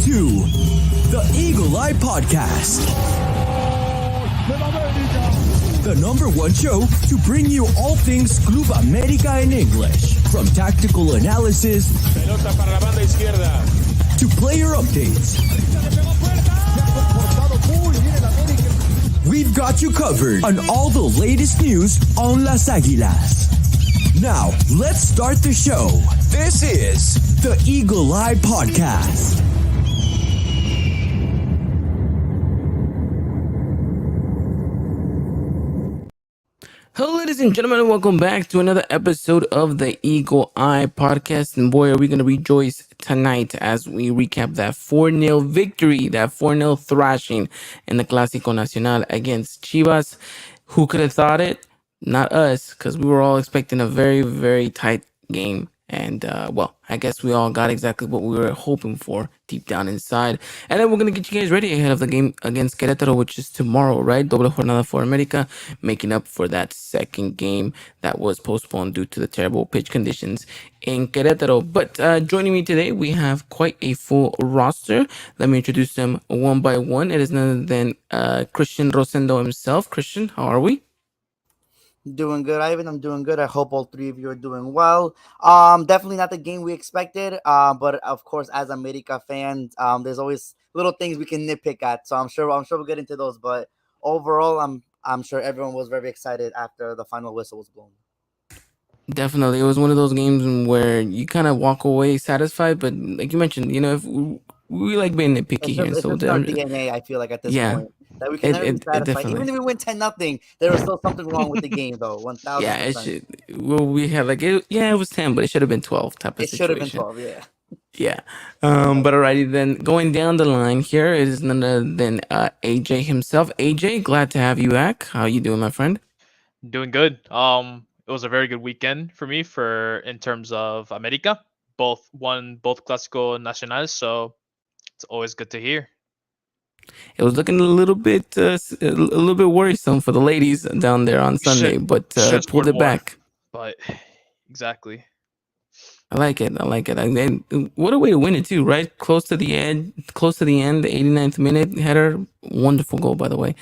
to the Eagle Eye Podcast, the number one show to bring you all things Club America in English, from tactical analysis Pelota para la banda izquierda. to player updates. We've got you covered on all the latest news on Las Águilas. Now, let's start the show. This is the Eagle Eye Podcast. Hello, ladies and gentlemen, and welcome back to another episode of the Eagle Eye Podcast. And boy, are we going to rejoice tonight as we recap that 4-0 victory, that 4-0 thrashing in the Clásico Nacional against Chivas. Who could have thought it? Not us, because we were all expecting a very, very tight game. And, well, I guess we all got exactly what we were hoping for deep down inside. And then we're going to get you guys ready ahead of the game against Queretaro, which is tomorrow, right? Doble jornada for America, making up for that second game that was postponed due to the terrible pitch conditions in Queretaro. But joining me today, we have quite a full roster. Let me introduce them one by one. It is none other than Christian Rosendo himself. Christian, how are we? Doing good, Ivan. I'm doing good. I hope all three of you are doing well. Definitely not the game we expected. But of course, as America fans, there's always little things we can nitpick at. So I'm sure we'll get into those. But overall, I'm sure everyone was very excited after the final whistle was blown. Definitely. It was one of those games where you kind of walk away satisfied, but like you mentioned, you know, if we like being nitpicky here. It's So just our DNA, I feel like, at this point. That we can never be satisfied. definitely. Even if we win 10-0, there was still something wrong with the game, though. 1,000%. Yeah, it should. Well, we had like it was 10, but it should have been 12 type of It situation. should have been 12, yeah. Yeah. But alrighty then. Going down the line here is none other than AJ himself. AJ, glad to have you back. How you doing, my friend? Doing good. It was a very good weekend for me in terms of America. Both won both Clásico Nacional, so it's always good to hear. It was looking a little bit worrisome for the ladies down there on Sunday, but pulled it back. But exactly. I like it. And what a way to win it too, right? Close to the end, the 89th minute header. Wonderful goal, by the way.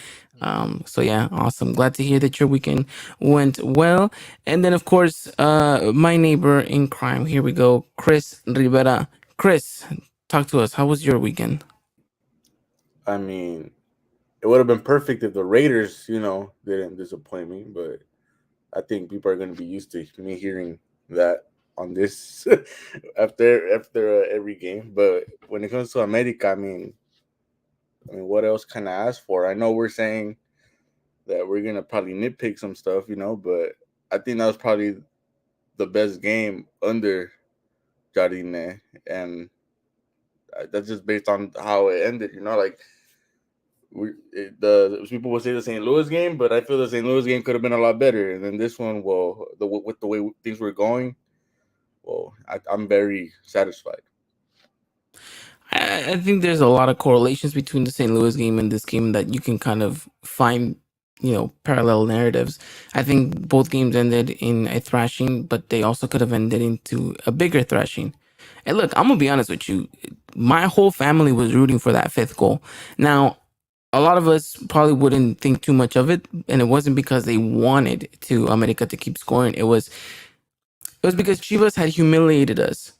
So yeah, awesome. Glad to hear that your weekend went well. And then of course, my neighbor in crime. Here we go, Chris Rivera. Chris, talk to us. How was your weekend? I mean, it would have been perfect if the Raiders, didn't disappoint me. But I think people are going to be used to me hearing that on this after every game. But when it comes to America, I mean, what else can I ask for? I know we're saying that we're going to probably nitpick some stuff, but I think that was probably the best game under Jardine. And that's just based on how it ended, like people would say the St. Louis game, but I feel the St. Louis game could have been a lot better. And then this one, with the way things were going, I'm very satisfied. I think there's a lot of correlations between the St. Louis game and this game that you can kind of find, parallel narratives. I think both games ended in a thrashing, but they also could have ended into a bigger thrashing. And look, I'm going to be honest with you. My whole family was rooting for that fifth goal. Now, a lot of us probably wouldn't think too much of it, and it wasn't because they wanted America to keep scoring. It was because Chivas had humiliated us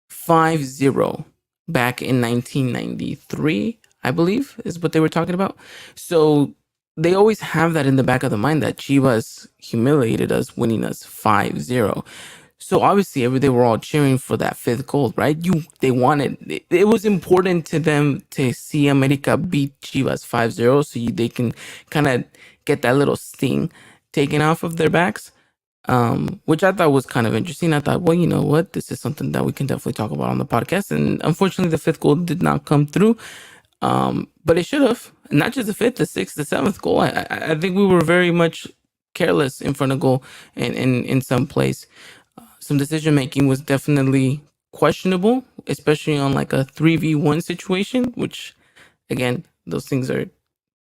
5-0 back in 1993, I believe, is what they were talking about. So they always have that in the back of the mind that Chivas humiliated us, winning us 5-0. So obviously, they were all cheering for that fifth goal, right? They wanted it was important to them to see America beat Chivas 5-0, so they can kind of get that little sting taken off of their backs, which I thought was kind of interesting. I thought, well, you know what, this is something that we can definitely talk about on the podcast. And unfortunately, the fifth goal did not come through, but it should have. Not just the fifth, the sixth, the seventh goal. I think we were very much careless in front of goal and in some place. Some decision making was definitely questionable, especially on like a 3v1 situation, which again, those things are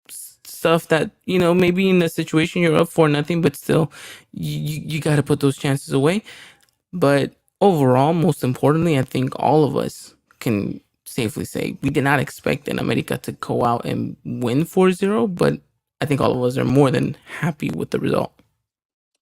stuff that, maybe in the situation you're up for nothing, but still you got to put those chances away. But overall, most importantly, I think all of us can safely say we did not expect an America to go out and win 4-0, but I think all of us are more than happy with the result.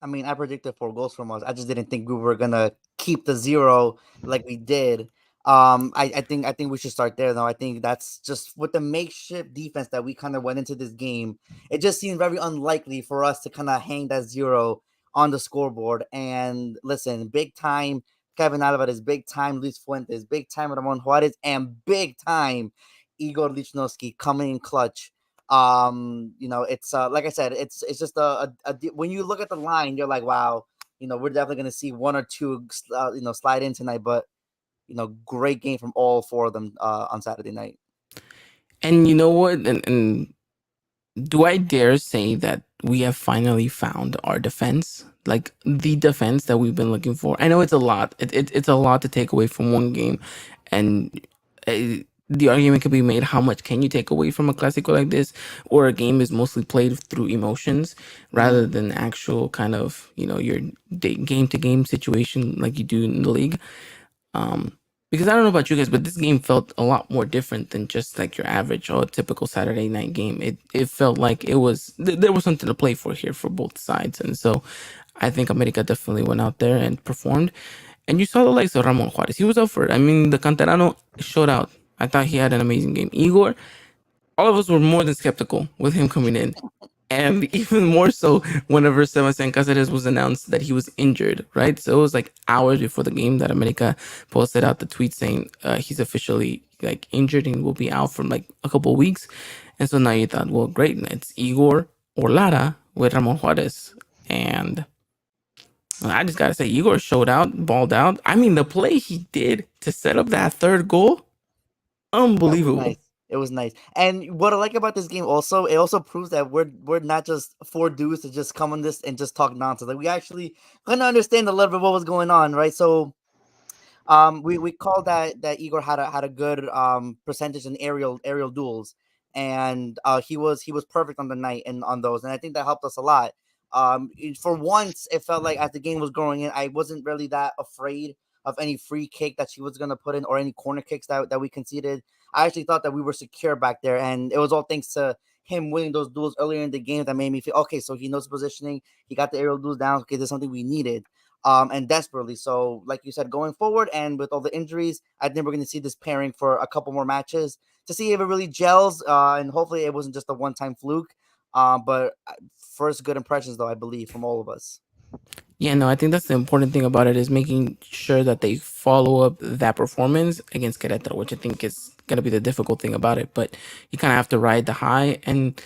I mean, I predicted 4 goals from us. I just didn't think we were gonna keep the zero like we did. I think we should start there though. I think that's just with the makeshift defense that we kind of went into this game. It just seemed very unlikely for us to kind of hang that zero on the scoreboard. And listen, big time Kevin Alvarez, big time Luis Fuentes, big time Ramon Juarez, and big time Igor Lichnowsky coming in clutch. It's like I said, it's just when you look at the line, you're like, wow, we're definitely gonna see one or two slide in tonight. But great game from all four of them on Saturday night. And you know what? And do I dare say that we have finally found our defense? Like the defense that we've been looking for. I know it's a lot. It's a lot to take away from one game, and the argument could be made: how much can you take away from a Clásico like this, or a game is mostly played through emotions rather than actual kind of your game to game situation like you do in the league. Um, because I don't know about you guys, but this game felt a lot more different than just like your average or typical Saturday night game. It felt like there was something to play for here for both sides, and so I think America definitely went out there and performed. And you saw the likes of Ramon Juarez; he was up for it. I mean, the Canterano showed out. I thought he had an amazing game. Igor, all of us were more than skeptical with him coming in. And even more so whenever Sebastian Cáceres was announced that he was injured, right? So it was like hours before the game that America posted out the tweet saying he's officially like injured and will be out for like a couple of weeks. And so now you thought, well, great, it's Igor or Lara with Ramon Juarez. And I just gotta say, Igor showed out, balled out. I mean, the play he did to set up that third goal, That was unbelievable. nice. It was nice. And what I like about this game also, it also proves that we're not just four dudes to just come on this and just talk nonsense. Like we actually kind of understand a little bit what was going on, right? So we called that Igor had a good percentage in aerial duels, and he was perfect on the night and on those, and I think that helped us a lot. For once, it felt like as the game was growing in, I wasn't really that afraid of any free kick that she was gonna put in or any corner kicks that we conceded. I actually thought that we were secure back there, and it was all thanks to him winning those duels earlier in the game that made me feel okay. So he knows positioning. He got the aerial duels down. Okay, there's something we needed and desperately. So, like you said, going forward and with all the injuries, I think we're going to see this pairing for a couple more matches to see if it really gels. And hopefully, it wasn't just a one-time fluke. But first, good impressions, though, I believe, from all of us. Yeah, no, I think that's the important thing about it is making sure that they follow up that performance against Querétaro, which I think is going to be the difficult thing about it. But you kind of have to ride the high. And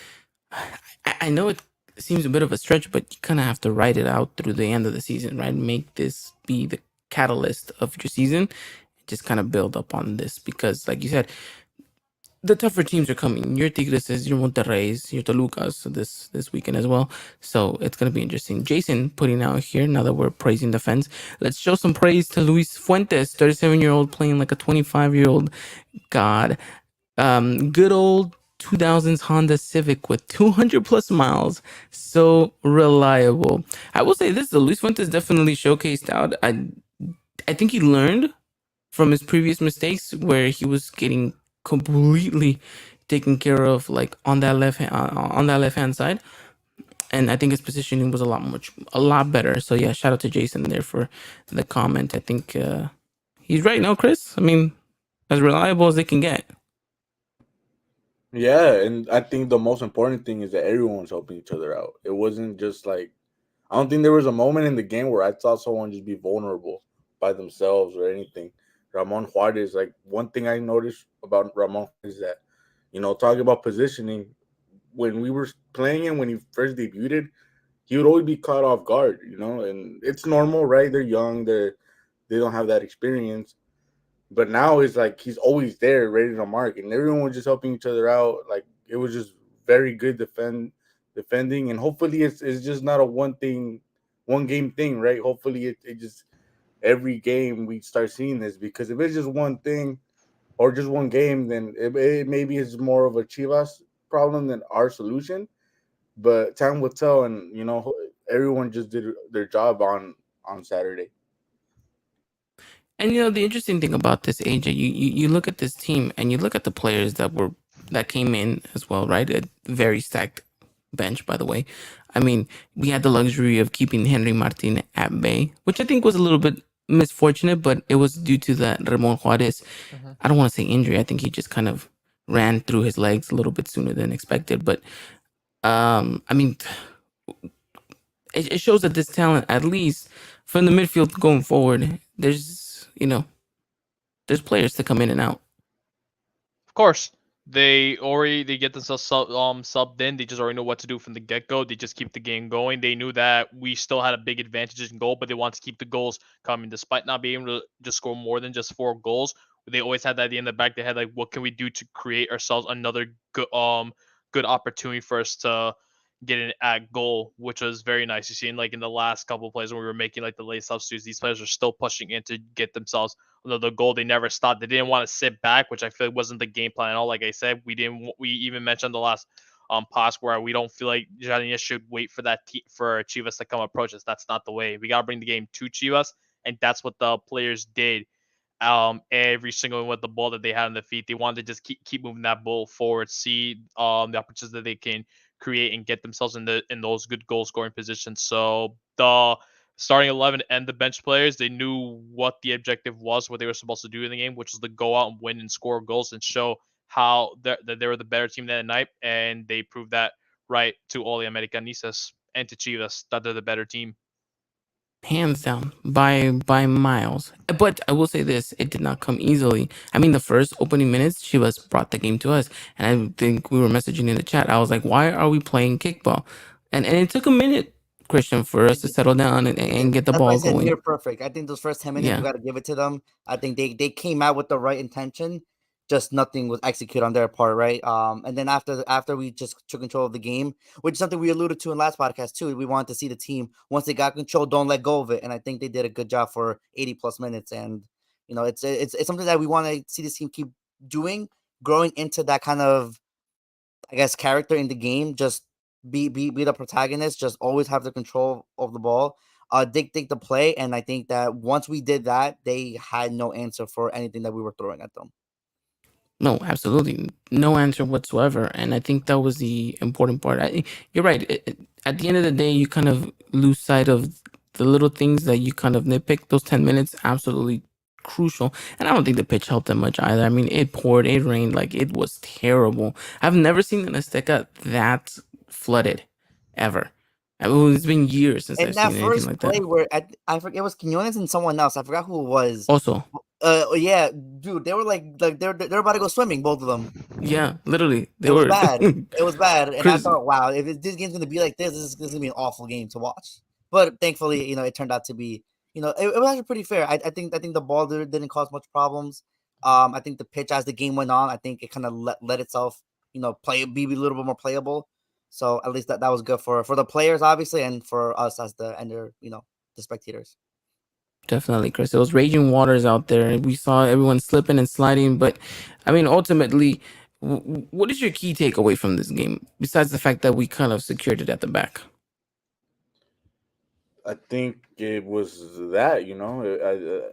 I know it seems a bit of a stretch, but you kind of have to ride it out through the end of the season, right? Make this be the catalyst of your season. Just kind of build up on this because, like you said, the tougher teams are coming. Your Tigres, your Monterrey's, your Tolucas this weekend as well. So it's gonna be interesting. Jason putting out here now that we're praising defense. Let's show some praise to Luis Fuentes, 37-year-old playing like a 25-year-old. God, good old 2000s Honda Civic with 200 plus miles. So reliable. I will say this: the Luis Fuentes definitely showcased out. I think he learned from his previous mistakes where he was getting completely taken care of like on that left hand side, and I think his positioning was a lot better. So yeah, shout out to Jason there for the comment. I think he's right. No, Chris, I mean, as reliable as they can get. Yeah, and I think the most important thing is that everyone's helping each other out. It wasn't just like I don't think there was a moment in the game where I saw someone just be vulnerable by themselves or anything. Ramon Juarez, like one thing I noticed about Ramon is that, talking about positioning, when we were playing him when he first debuted, he would always be caught off guard, and it's normal, right? They're young, they don't have that experience. But now it's like he's always there, ready to mark, and everyone was just helping each other out. Like it was just very good defending, and hopefully it's just not a one game thing, right? Hopefully it just every game we start seeing this because if it's just one thing or just one game, then it maybe is more of a Chivas problem than our solution. But time will tell, and everyone just did their job on Saturday. And the interesting thing about this, AJ, you look at this team and you look at the players that came in as well, right? A very stacked bench, by the way. I mean, we had the luxury of keeping Henry Martin at bay, which I think was a little bit misfortunate, but it was due to that Ramon Juarez. Mhm. I don't want to say injury. I think he just kind of ran through his legs a little bit sooner than expected. But I mean, it shows that this talent, at least from the midfield going forward, there's players to come in and out. Of course, they get themselves subbed in. They just already know what to do from the get go. They just keep the game going. They knew that we still had a big advantage in goal, but they want to keep the goals coming despite not being able to just score more than just 4 goals. They always had that idea in the back. They had like, what can we do to create ourselves another good opportunity for us to get in at goal, which was very nice. You see, like in the last couple of plays when we were making like the late substitutes, these players are still pushing in to get themselves the goal. They never stopped. They didn't want to sit back, which I feel wasn't the game plan at all. Like I said, we didn't. We even mentioned the last pass where we don't feel like Jardinez should wait for for Chivas to come approach us. That's not the way. We gotta bring the game to Chivas, and that's what the players did. Every single one with the ball that they had on the feet, they wanted to just keep moving that ball forward, see the opportunities that they can create and get themselves in those good goal scoring positions. So the starting 11 and the bench players, they knew what the objective was, what they were supposed to do in the game, which was to go out and win and score goals and show how that they were the better team that night, and they proved that right to all the Americanistas and to Chivas that they're the better team. Hands down, by miles. But I will say this: it did not come easily. I mean, the first opening minutes, Chivas brought the game to us, and I think we were messaging in the chat. I was like, "Why are we playing kickball?" And it took a minute, Christian, for us to settle down and get the That's why I ball said near going. perfect. I think those first 10 minutes, we Yeah, got to give it to them. I think they came out with the right intention, just nothing was executed on their part, right? And then after we just took control of the game, which is something we alluded to in last podcast too. We wanted to see the team once they got control, don't let go of it, and I think they did a good job for 80 plus minutes. And it's something that we want to see this team keep doing, growing into that kind of, I guess, character in the game. Just be the protagonist. Just always have the control of the ball. Dictate the play, and I think that once we did that, they had no answer for anything that we were throwing at them. no, absolutely no answer whatsoever. And I think that was the important part. You're right. At the end of the day, you kind of lose sight of the little things that you kind of nitpick. Those 10 minutes, absolutely crucial. And I don't think the pitch helped them much either. I mean, it poured, it rained, like it was terrible. I've never seen an Azteca that flooded, ever. I mean, it's been years since And I've that seen anything first like that. play where I forget, it was Quinones and someone else. I forgot who it was. Also, Yeah, dude, they were like they're about to go swimming, both of them. yeah, literally, they It was were. bad. It was bad, and I Chris, thought, wow, if this game's gonna be like this is gonna be an awful game to watch. But thankfully, it turned out to be, it was actually pretty fair. I think the ball didn't cause much problems. I think the pitch as the game went on, I think it kind of let itself, be a little bit more playable. So at least that was good for the players, obviously, and for us as the ender, the spectators. Definitely, Chris. It was raging waters out there. We saw everyone slipping and sliding. But, I mean, ultimately, what is your key takeaway from this game, besides the fact that we kind of secured it at the back? I think it was that,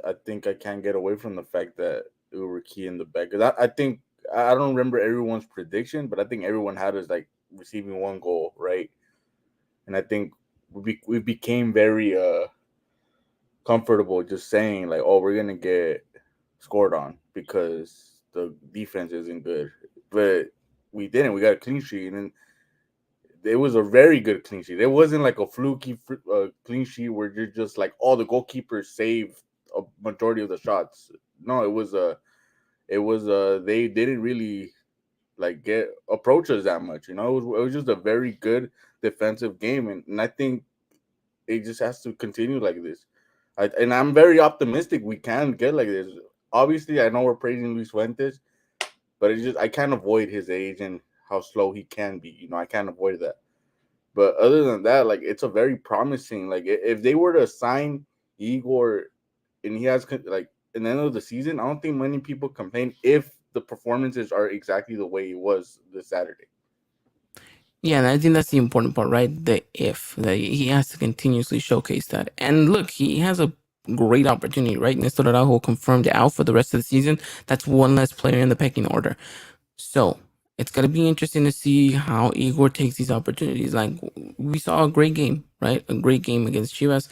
I think I can't get away from the fact that we were key in the back. Because I think, I don't remember everyone's prediction, but I think everyone had us like receiving one goal, right? And I think we became very comfortable just saying like, oh, we're gonna get scored on because the defense isn't good. But we didn't. We got a clean sheet, and it was a very good clean sheet. It wasn't like a fluky clean sheet where you're just like, oh, the goalkeeper saved a majority of the shots. No, they didn't really like get approach us that much. It was just a very good defensive game, and I think it just has to continue like this. And I'm very optimistic we can get like this. Obviously, I know we're praising Luis Fuentes, but I can't avoid his age and how slow he can be. I can't avoid that. But other than that, like it's a very promising. Like if they were to sign Igor, and he has like in the end of the season, I don't think many people complain if the performances are exactly the way it was this Saturday. Yeah, and I think that's the important part, right? The if that he has to continuously showcase that. And look, he has a great opportunity, right? Nestor Araujo confirmed out for the rest of the season. That's one less player in the pecking order. So it's gonna be interesting to see how Igor takes these opportunities. Like we saw a great game, right? A great game against Chivas.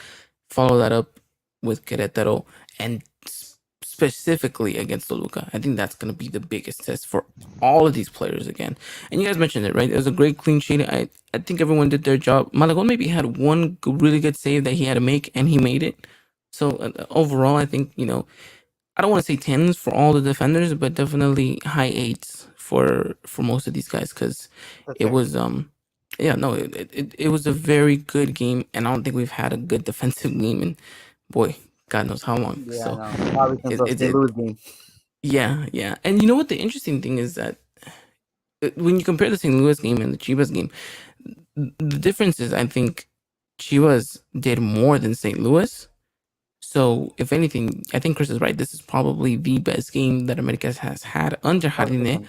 Follow that up with Queretaro and specifically against Toluca. I think that's gonna be the biggest test for all of these players again. And you guys mentioned it, right? It was a great clean sheet. I think everyone did their job. Malagon maybe had one really good save that he had to make, and he made it. So overall, I think I don't want to say tens for all the defenders, but definitely high eights for most of these guys because That's it fair. was yeah, no, it was a very good game, and I don't think we've had a good defensive game in boy, God knows how long. Yeah, I So know. Probably since it the it, St. it Louis game. yeah, yeah, and you know what the interesting thing is that when you compare the St. Louis game and the Chivas game, the difference is I think Chivas did more than St. Louis. So, if anything, I think Chris is right. This is probably the best game that America has had under That's a good Jardine one.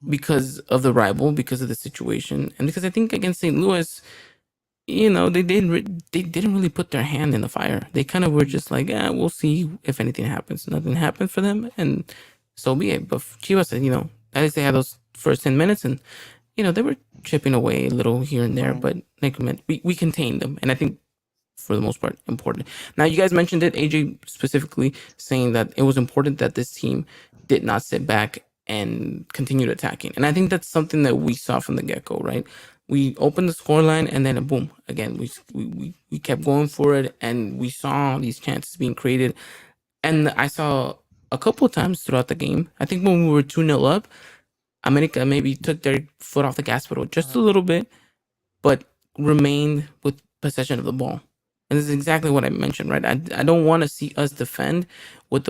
because of the rival, because of the situation, and because I think against St. Louis, they didn't really put their hand in the fire. They kind of were just like, yeah, we'll see if anything happens. Nothing happened for them, and so be it. But Chivas said, at least they had those first 10 minutes, and they were chipping away a little here and there, Right. but like we contained them, and I think for the most part important. Now you guys mentioned it, AJ specifically saying that it was important that this team did not sit back and continued attacking. And I think that's something that we saw from the get-go, right? We opened the scoreline and then boom, again, we kept going for it and we saw these chances being created. And I saw a couple of times throughout the game, I think when we were 2-0 up, America maybe took their foot off the gas pedal just a little bit, but remained with possession of the ball. And this is exactly what I mentioned, right? I don't want to see us defend with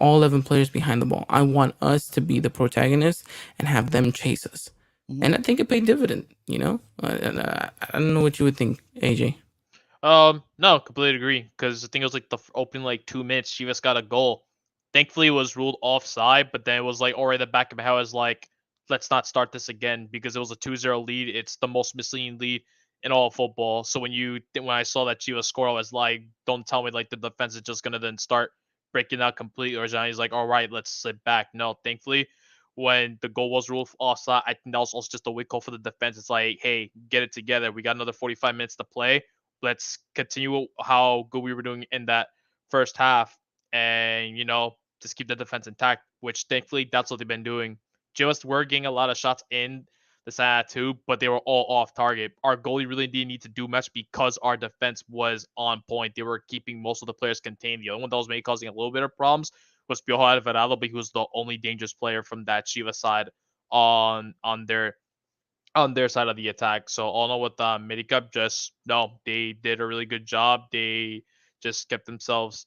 all 11 players behind the ball. I want us to be the protagonist and have them chase us. Mhm. And I think it paid dividend, I don't know what you would think, AJ. No, completely agree. Because I think it was like the opening like 2 minutes, Chivas got a goal. Thankfully, it was ruled offside, but then it was like already the back of my head was like, let's not start this again because it was a 2-0 lead. It's the most misleading lead in all of football. So when I saw that Chivas score, I was like, don't tell me like the defense is just gonna then start breaking out completely. Or Johnny's like, all right, let's sit back. No, thankfully, when the goal was ruled offside, I think that was also just a wake call for the defense. It's like, hey, get it together. We got another 45 minutes to play. Let's continue how good we were doing in that first half, and just keep the defense intact. Which thankfully that's what they've been doing. Just were getting a lot of shots in the side too, but they were all off target. Our goalie really didn't need to do much because our defense was on point. They were keeping most of the players contained. The only one that was maybe causing a little bit of problems was Piojo Alvarado, but he was the only dangerous player from that Chivas side on their side of the attack. So all in all with Medicup, just no, they did a really good job. They just kept themselves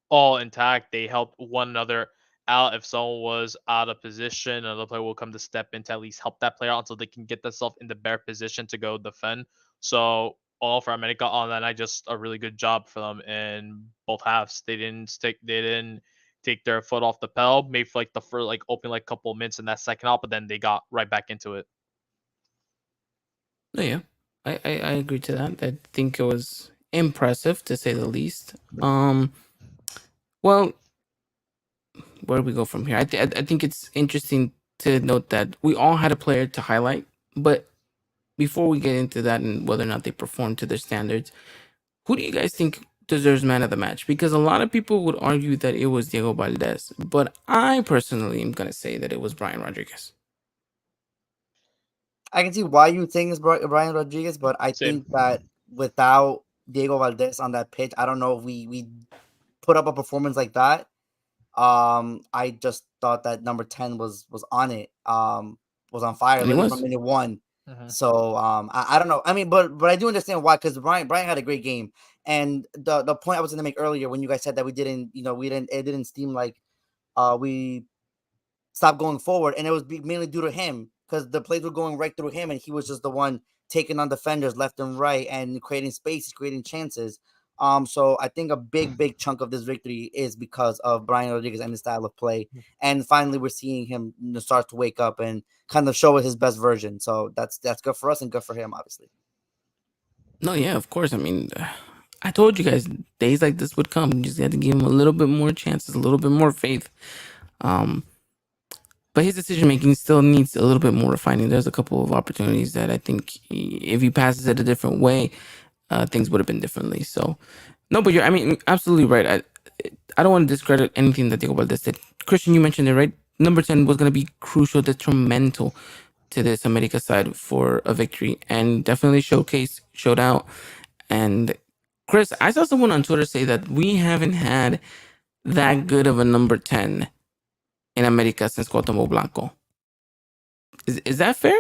all intact. They helped one another out. If someone was out of position, another player will come to step in to at least help that player out until they can get themselves in the better position to go defend. So all for America on that night, just a really good job for them in both halves. They didn't take their foot off the pedal, maybe for like the first like open like couple of minutes in that second half, but then they got right back into it. No, yeah, I agree to that. I think it was impressive to say the least. Well, where do we go from here? I think it's interesting to note that we all had a player to highlight, but before we get into that and whether or not they perform to their standards, who do you guys think deserves man of the match? Because a lot of people would argue that it was Diego Valdez, but I personally am gonna say that it was Brian Rodriguez. I can see why you think it's Brian Rodriguez, but I Same. think that without Diego Valdez on that pitch, I don't know if we put up a performance like that. I just thought that number 10 was on it. Was on fire And he literally from was. minute one. Mm-hmm. So I don't know. I mean, but I do understand why, because Brian had a great game. And the point I was gonna make earlier when you guys said that it didn't seem like we stopped going forward, and it was mainly due to him because the plays were going right through him, and he was just the one taking on defenders left and right and creating spaces, creating chances. So I think a big chunk of this victory is because of Brian Rodriguez and his style of play, and finally we're seeing him start to wake up and kind of show his best version. So that's good for us and good for him, obviously. No, yeah, of course. I mean, I told you guys days like this would come. You just had to give him a little bit more chances, a little bit more faith. But his decision making still needs a little bit more refining. There's a couple of opportunities that I think if he passes it a different way, things would have been differently. So, no, but I mean, absolutely right. I don't want to discredit anything that Diego Valdez did. Christian, you mentioned it, right? Number 10 was going to be crucial, detrimental to this America side for a victory, and definitely showed out. And Chris, I saw someone on Twitter say that we haven't had that good of a number 10 in America since Cuauhtémoc Blanco. Is that fair?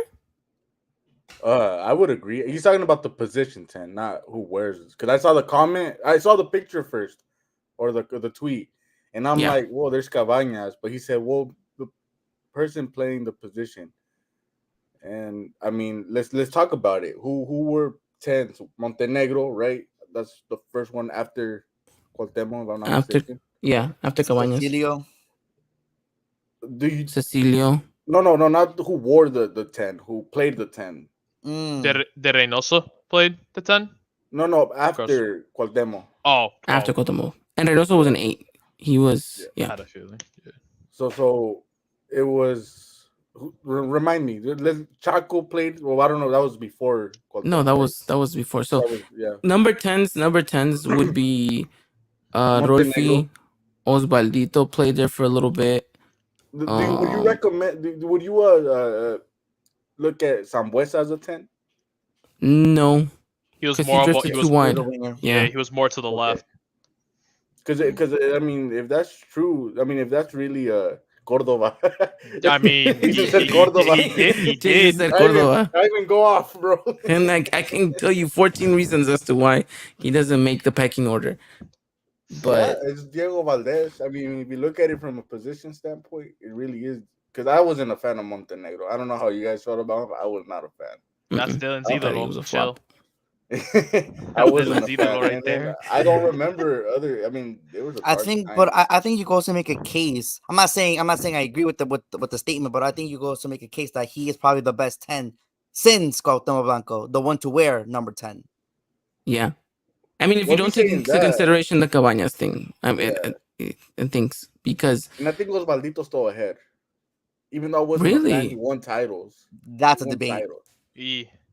I would agree. He's talking about the position 10, not who wears it. Because I saw the comment, I saw the picture first, or the tweet, and I'm like, well, there's Cabañas, but he said, well, the person playing the position. And I mean, let's talk about it. Who were 10s? Montenegro, right? That's the first one after Cuauhtémoc, if I'm not mistaken. Yeah, after Cabañas. Cecilio. No, not who wore the 10, who played the 10. De Reynoso played the 10? No, after Cuauhtémoc. After Cuauhtémoc. And Reynoso was an 8. He was, I had a feeling. Yeah. So it was, remind me, Chaco played, well, I don't know, that was before Cuauhtémoc. No, that was before. So number 10s would be Rolfi, Osvaldito played there for a little bit. Would you recommend, would you look at Sambuesa as a 10? No. He was more too wide. Yeah, he was more to the left. Because I mean, if that's true, I mean, if that's really Cordova. I mean, he said Cordova. He did. Said Cordova. I even go off, bro. And I can tell you 14 reasons as to why he doesn't make the pecking order. But it's Diego Valdez. I mean, if you look at it from a position standpoint, it really is. Because I wasn't a fan of Montenegro. I don't know how you guys felt about him, but I was not a fan. That's Dylan's idol. Chill. I wasn't a fan right there. I don't remember other. I mean, there was. I think you can also make a case. I'm not saying I agree with the statement, but I think you can also make a case that he is probably the best 10 since Cuauhtémoc Blanco, the one to wear number 10. Yeah, I mean, if you don't take into consideration the Cabañas thing, I mean, and things because. And I think Osvaldito still ahead, even though I wasn't a fan, he won titles. That's a debate.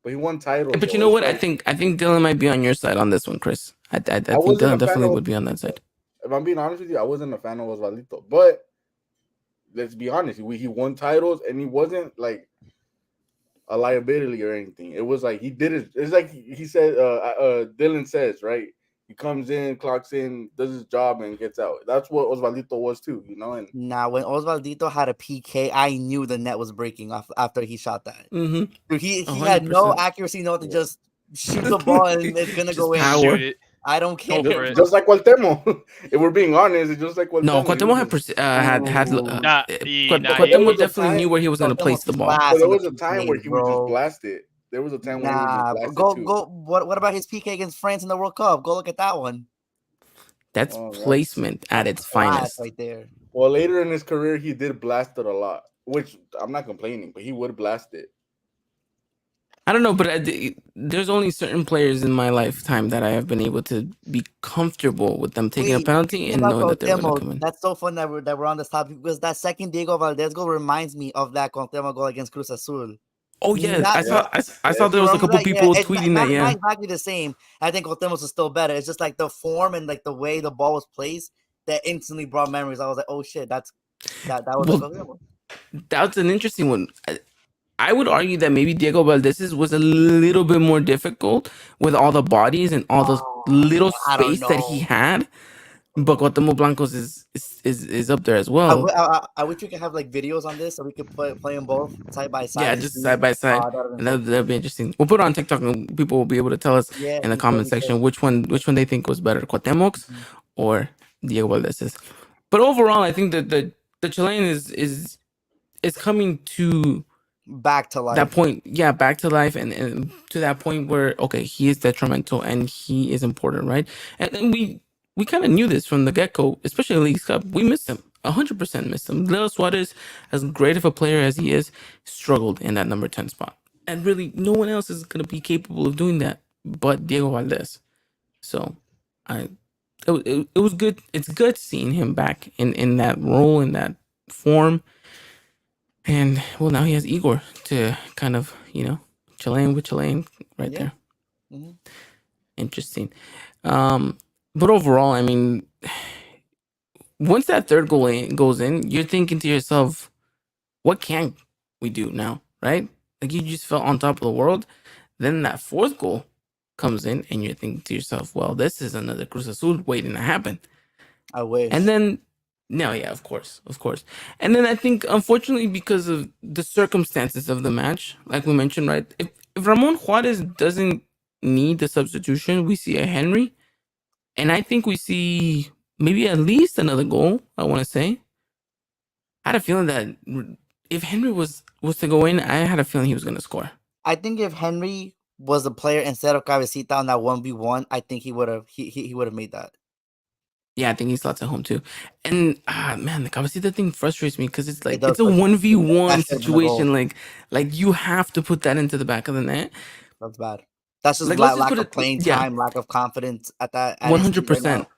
But he won titles. But you know what? I think Dylan might be on your side on this one, Chris. I think Dylan definitely would be on that side. If I'm being honest with you, I wasn't a fan of Osvaldito. But let's be honest, he won titles and he wasn't like a liability or anything. It was like he did it. It's like he said, Dylan says, right? He comes in, clocks in, does his job, and gets out. That's what Osvaldito was too, you know. And when Osvaldito had a PK, I knew the net was breaking off after he shot that. Mm-hmm. Dude, he had no accuracy, to just shoot the ball and it's gonna go in. I don't care. Just like Cuauhtémoc. If we're being honest, it's just like Cuauhtémoc. No, Cuauhtémoc Cuauhtémoc definitely knew where he was gonna place the ball. But there was a time where he would just blast it. There was a time when he was go. What about his PK against France in the World Cup? Go look at that one. That's placement at its finest, right there. Well, later in his career, he did blast it a lot, which I'm not complaining, but he would blast it. I don't know, but there's only certain players in my lifetime that I have been able to be comfortable with them taking a penalty and knowing that they're going to come in. That's so fun that we're on this topic because that second Diego Valdez goal reminds me of that Cuauhtémoc goal against Cruz Azul. Oh yeah, I saw there was a couple people tweeting that. Yeah, not exactly the same. I think Cuauhtémoc is still better. It's just like the form and like the way the ball was placed that instantly brought memories. I was like, oh shit, that was. That's an interesting one. I would argue that maybe Diego Valdez's was a little bit more difficult with all the bodies and all the little space that he had. But Cuauhtémoc Blanco's is up there as well. I wish we could have like videos on this so we could play them both side by side. Yeah, just side by side. And that'd be interesting. We'll put it on TikTok and people will be able to tell us in the comment section which one they think was better, Cuauhtémoc's or Diego Valdez's. But overall, I think that the Chilean is coming to back to life. That point, back to life, and to that point where he is detrimental and he is important, right? And then we kind of knew this from the get-go, especially in League Cup. We missed him, 100% missed him. Leo Suarez, as great of a player as he is, struggled in that number 10 spot, and really no one else is going to be capable of doing that but Diego Valdez. So I it was good. It's good seeing him back in that role, in that form. And well, now he has Igor to kind of, Chilean with Chilean right Yeah. there. Mhm. Interesting. But overall, I mean, once that third goal goes in, you're thinking to yourself, what can we do now? Right? Like you just felt on top of the world. Then that fourth goal comes in, and you're thinking to yourself, well, this is another Cruz Azul waiting to happen. I And wish. then, no, yeah, of course, of course. And then I think, unfortunately, because of the circumstances of the match, like we mentioned, right? If Ramon Juarez doesn't need the substitution, we see a Henry, and I think we see maybe at least another goal. I want to say, I had a feeling that if Henry was to go in, I had a feeling he was going to score. I think if Henry was a player instead of Cabecita on that 1v1, I think he would have he would have made that. Yeah, I think he slots at home too. And man, the Cabecita thing frustrates me because it's It like does it's a frustrate me. That 1v1 should have been a goal. situation. Like you have to put that into the back of the net. That's bad. That's just Like let's just lack put of it, playing yeah, time, lack of confidence at his feet right 100%. now. That's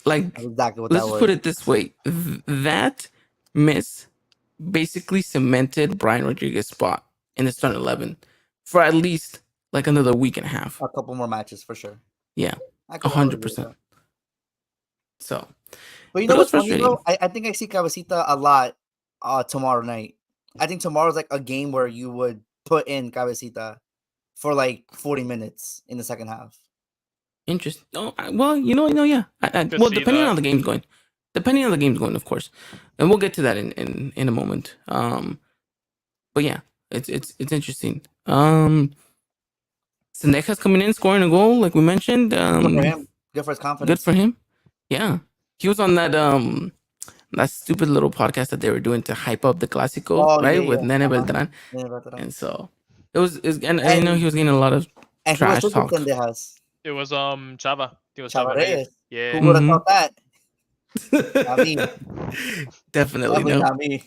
Like exactly what let's that just was. put it this way: that miss basically cemented Brian Rodriguez's spot in the starting 11 for at least like another week and a half. A couple more matches for sure. Yeah, I could agree with 100%. that. So, But you but know it was what's funny frustrating. though? I think I see Cabecita a lot tomorrow night. I think tomorrow's like a game where you would put in Cabecita for like 40 minutes in the second half. Interesting. Oh, well, yeah. Could Well, see depending that. on the game's going, of course, and we'll get to that in a moment. But yeah, it's interesting. Sendejas coming in, scoring a goal, like we mentioned. Good for him. Good for his Good confidence. for him. Yeah, he was on that stupid little podcast that they were doing to hype up the Clásico, Oh right, yeah, with yeah. Nene Uh-huh. Beltran, Yeah, about that. and so and I know he was getting a lot of And who trash assisted talk. Sendejas? It was Chava. It was Chava Chava Reyes. Reyes. Yeah. Who would have Mhm. thought that? Not me. Definitely Definitely no. not me.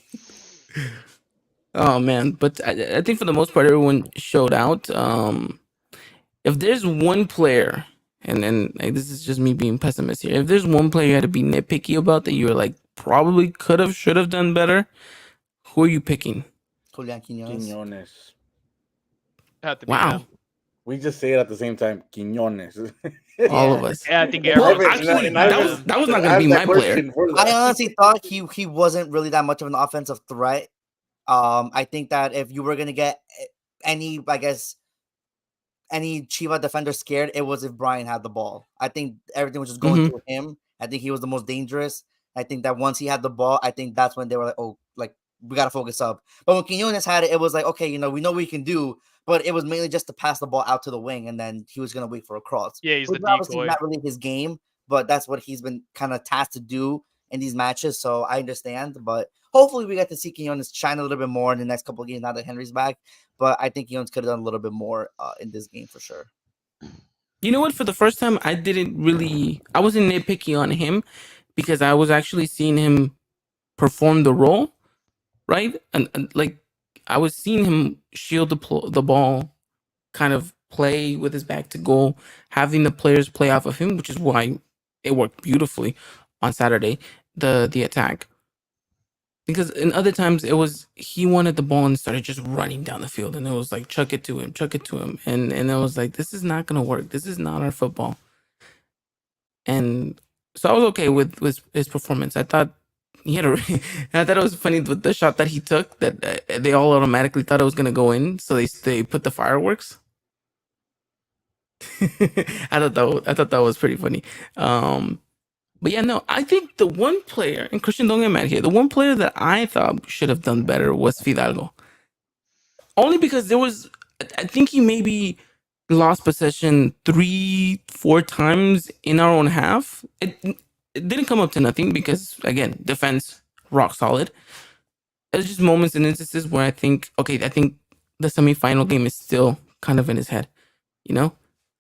Oh man, but I think for the most part, everyone showed out. If there's one player, and like, this is just me being pessimist here. If there's one player you had to be nitpicky about that you were like probably could have, should have done better, who are you picking? Julian Quiñones. Quiñones. Had to be Wow, him. We just say it at the same time. Quiñones. all Yeah. of us. Yeah, I think And Well, everyone's actually, gonna that pick was him. that was not going to asked be that my player. question for I that. honestly thought he wasn't really that much of an offensive threat. I think that if you were gonna get any, I guess, any Chiva defender scared, it was if Brian had the ball. I think everything was just going Mhm. through him. I think he was the most dangerous. I think that once he had the ball, I think that's when they were like, oh, like we gotta focus up. But when Quinones had it, it was like, okay, we know what we can do, but it was mainly just to pass the ball out to the wing, and then he was gonna wait for a cross. Yeah, he's Which the is obviously decoy. not really his game, but that's what he's been kind of tasked to do in these matches. So I understand, but hopefully we get to see Quinones shine a little bit more in the next couple of games now that Henry's back. But I think Quinones could have done a little bit more in this game for sure. You know what? For the first time, I wasn't nitpicky on him because I was actually seeing him perform the role, right? And like I was seeing him shield the ball, kind of play with his back to goal, having the players play off of him, which is why it worked beautifully on Saturday, the attack. Because in other times it was he wanted the ball and started just running down the field, and it was like chuck it to him, and it was like this is not gonna work. This is not our football. And so I was okay with his performance. I thought he had a. I thought it was funny with the shot that he took that they all automatically thought it was gonna go in, so they put the fireworks. I thought that was pretty funny. But yeah, no, I think the one player, and Christian, don't get mad here, the one player that I thought should have done better was Fidalgo. Only because I think he maybe lost possession 3-4 times in our own half. It didn't come up to nothing because, again, defense rock solid. There's just moments and instances where I think the semifinal game is still kind of in his head, you know?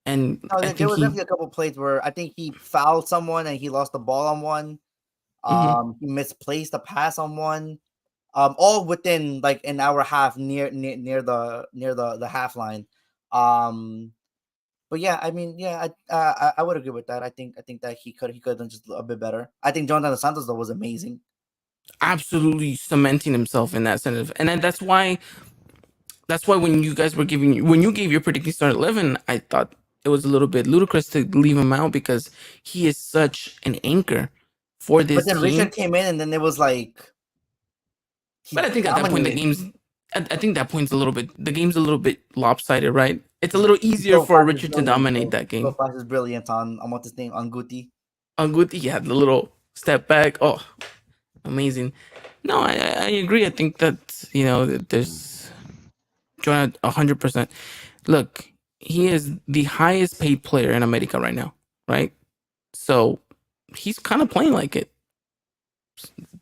And No, I there think was definitely a couple plays where I think he fouled someone and he lost the ball on one. Mhm. He misplaced a pass on one. All within like an hour and a half near the half line. But But yeah, I mean, yeah, I would agree with that. I think that he could have done just a bit better. I think Jonathan dos Santos though was amazing. Absolutely cementing himself in that sense, and then that's why when you guys were when you gave your predicting start 11, I thought it was a little bit ludicrous to leave him out because he is such an anchor for But this then Richard team. came in, and then it was like he But I think at that point the dominated. game's I think that point's a little bit the game's a little bit lopsided, right? It's a little He easier still for flashes Richard to brilliance dominate though. that Still game. flashes brilliance on what's his name on Guti. On good, he had the little step back. Oh, amazing. No, I agree. I think that that there's Jonah 100%. Look, he is the highest paid player in America right now, right? So he's kind of playing like it.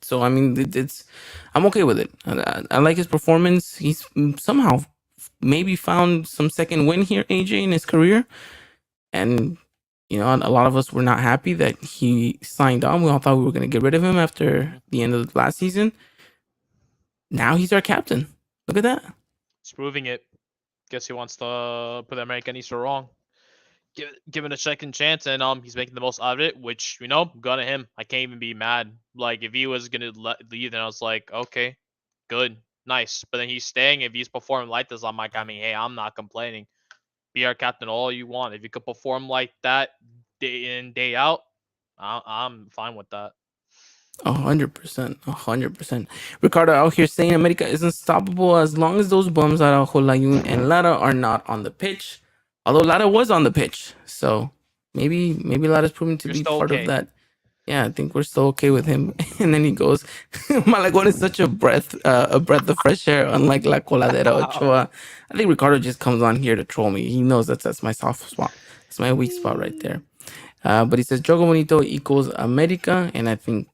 So I mean, it's I'm okay with it. I like his performance. He's somehow maybe found some second win here, AJ, in his career, and a lot of us were not happy that he signed on. We all thought we were going to get rid of him after Mhm. the end of the last season. Now he's our captain. Look at that. He's proving it. Guess he wants to put the American Easter wrong. Give it a second chance, and he's making the most out of it. Which good on him. I can't even be mad. Like if he was gonna leave, then I was like, okay, good, nice. But then he's staying. If he's performing like this, I'm like, hey, I'm not complaining. Be our captain all you want. If you could perform like that day in day out, I'm fine with that. 100%, 100%. Ricardo out here saying America is unstoppable as long as those bums Araujo, Layun, and Lara are not on the pitch. Although Lara was on the pitch, so maybe Lara's proving to You're be still part of okay. that. Yeah, I think we're still okay with him. And then he goes, Malagon is such a breath of fresh air, unlike La Coladera Ochoa. I think Ricardo just comes on here to troll me. He knows that's my soft spot. That's my weak spot right there. But he says Jogo Bonito equals America, and I think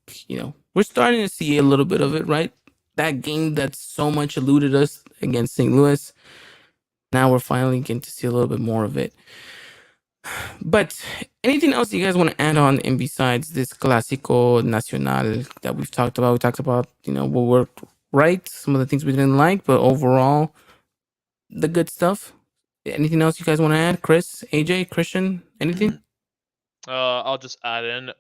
we're starting to see a little bit of it, right? That game that so much eluded us against St. Louis. Now we're finally getting to see a little bit more of it. But anything else you guys want to add on, and besides this Clásico Nacional that we've talked about? We talked about what worked right, some of the things we didn't like, but overall the good stuff. Anything else you guys want to add? Chris, AJ, Christian, anything? I'll just add in.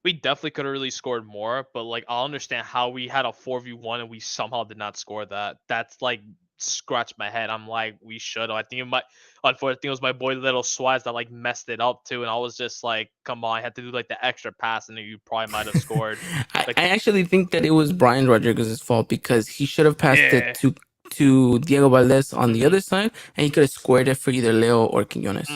We definitely could have really scored more, but like I'll understand how we had a 4v1 and we somehow did not score that. That's like scratch my head. I'm like, we should. I think it might. Unfortunately, it was my boy Little Suarez that like messed it up too, and I was just like, come on, I had to do like the extra pass, and then you probably might have scored. I Like, actually think that it was Brian Rodriguez's fault because he should have passed it yeah. to Diego Valdez on the Mhm. other side, and he could have squared it for either Leo or Quinones.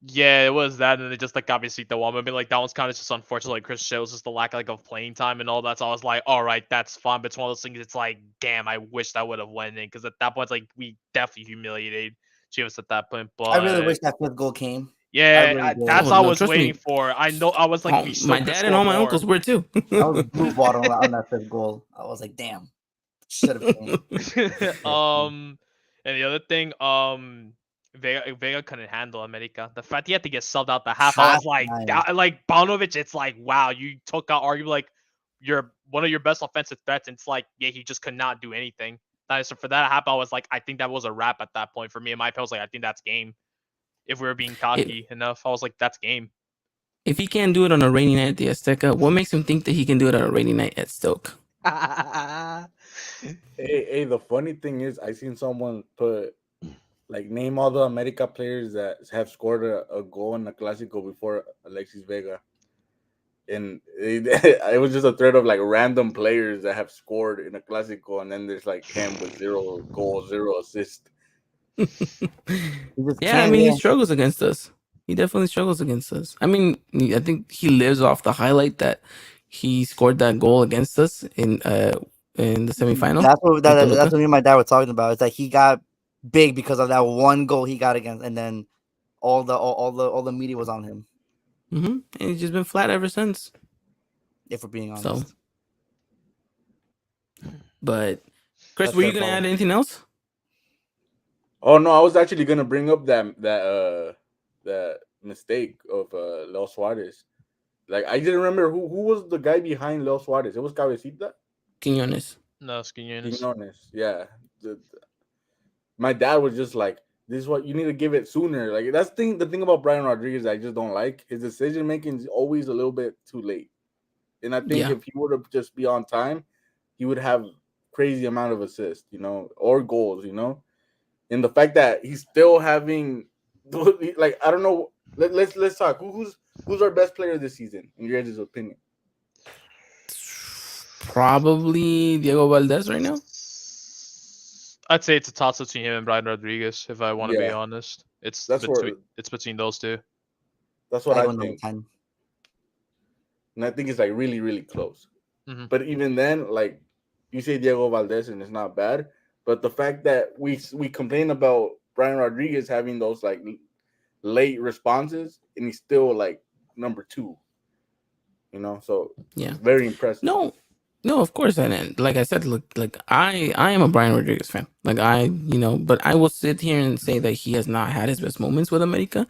Yeah, it was that, and it just like obviously the one. I mean, like that one's kind of just unfortunate. Like Chris shows just the lack like of playing time and all that. So I was like, all right, that's fine. But it's one of those things. It's like, damn, I wish that would have went in because at that point, it's like we definitely humiliated Chivas at that point. I really But wish that fifth goal came. I yeah, really did. that's Oh what I no, was trust waiting me. for. I know I was like, we still My could dad and score all my more. uncles were too. I was blue bottom on that fifth goal. I was like, damn, should have came. And the other thing, Vega couldn't handle America. The fact he had to get subbed out the half, I was like, Halftime. like Banovic, it's like, wow, you took out arguably like your one of your best offensive threats, and it's like, yeah, he just could not do anything. So for that to happen, I was like, I think that was a wrap at that point for me. And my opinion was like, I think that's game. If we were being if, cocky enough, I was like, that's game. if he can't do it on a rainy night at the Azteca, what makes him think that he can do it on a rainy night at Stoke? Hey, the funny thing is, I seen someone put like name all the America players that have scored a goal in the Clásico before Alexis Vega, and it was just a thread of like random players that have scored in a Clásico, and then there's like him with 0 goals, 0 assist. He just Yeah, I can't. mean, he Yeah. struggles against us. He definitely struggles against us. I mean, I think he lives off the highlight that he scored that goal against us in the semifinal That's what in that's Toluca. what me and my dad were talking about. It's like he got big because of that one goal he got against, and then all the media was on him. And he's just been flat ever since. If we're being So, honest. but Chris, That's were you fair, gonna Paul. add anything else? Oh no, I was actually gonna bring up that mistake of Leo Suarez. Like I didn't remember who was the guy behind Leo Suarez. It was Cabecita Quinones. No, Skinner. Quinones. Yeah, my dad was just like, This is what you need to give it sooner. Like that's the thing about Brian Rodriguez I just don't like. His decision making is always a little bit too late. And I think Yeah. if he were to just be on time, he would have crazy amount of assists, or goals, And the fact that he's still having like I don't know. Let's talk. Who's our best player this season in your guys' opinion? Probably Diego Valdez right now. I'd say it's a toss between him and Brian Rodriguez. If I want to be Yeah, honest, it's that's between what those two. that's what I I go number think, 10. and I think it's like really really close. Mm-hmm. But even then, like you say Diego Valdez, and it's not bad. But the fact that we complain about Brian Rodriguez having those like late responses, and he's still like number 2. So Yeah. very impressive. No, of course. And like I said, look, like I am a Brian Rodriguez fan. Like but I will sit here and say that he has not had his best moments with America.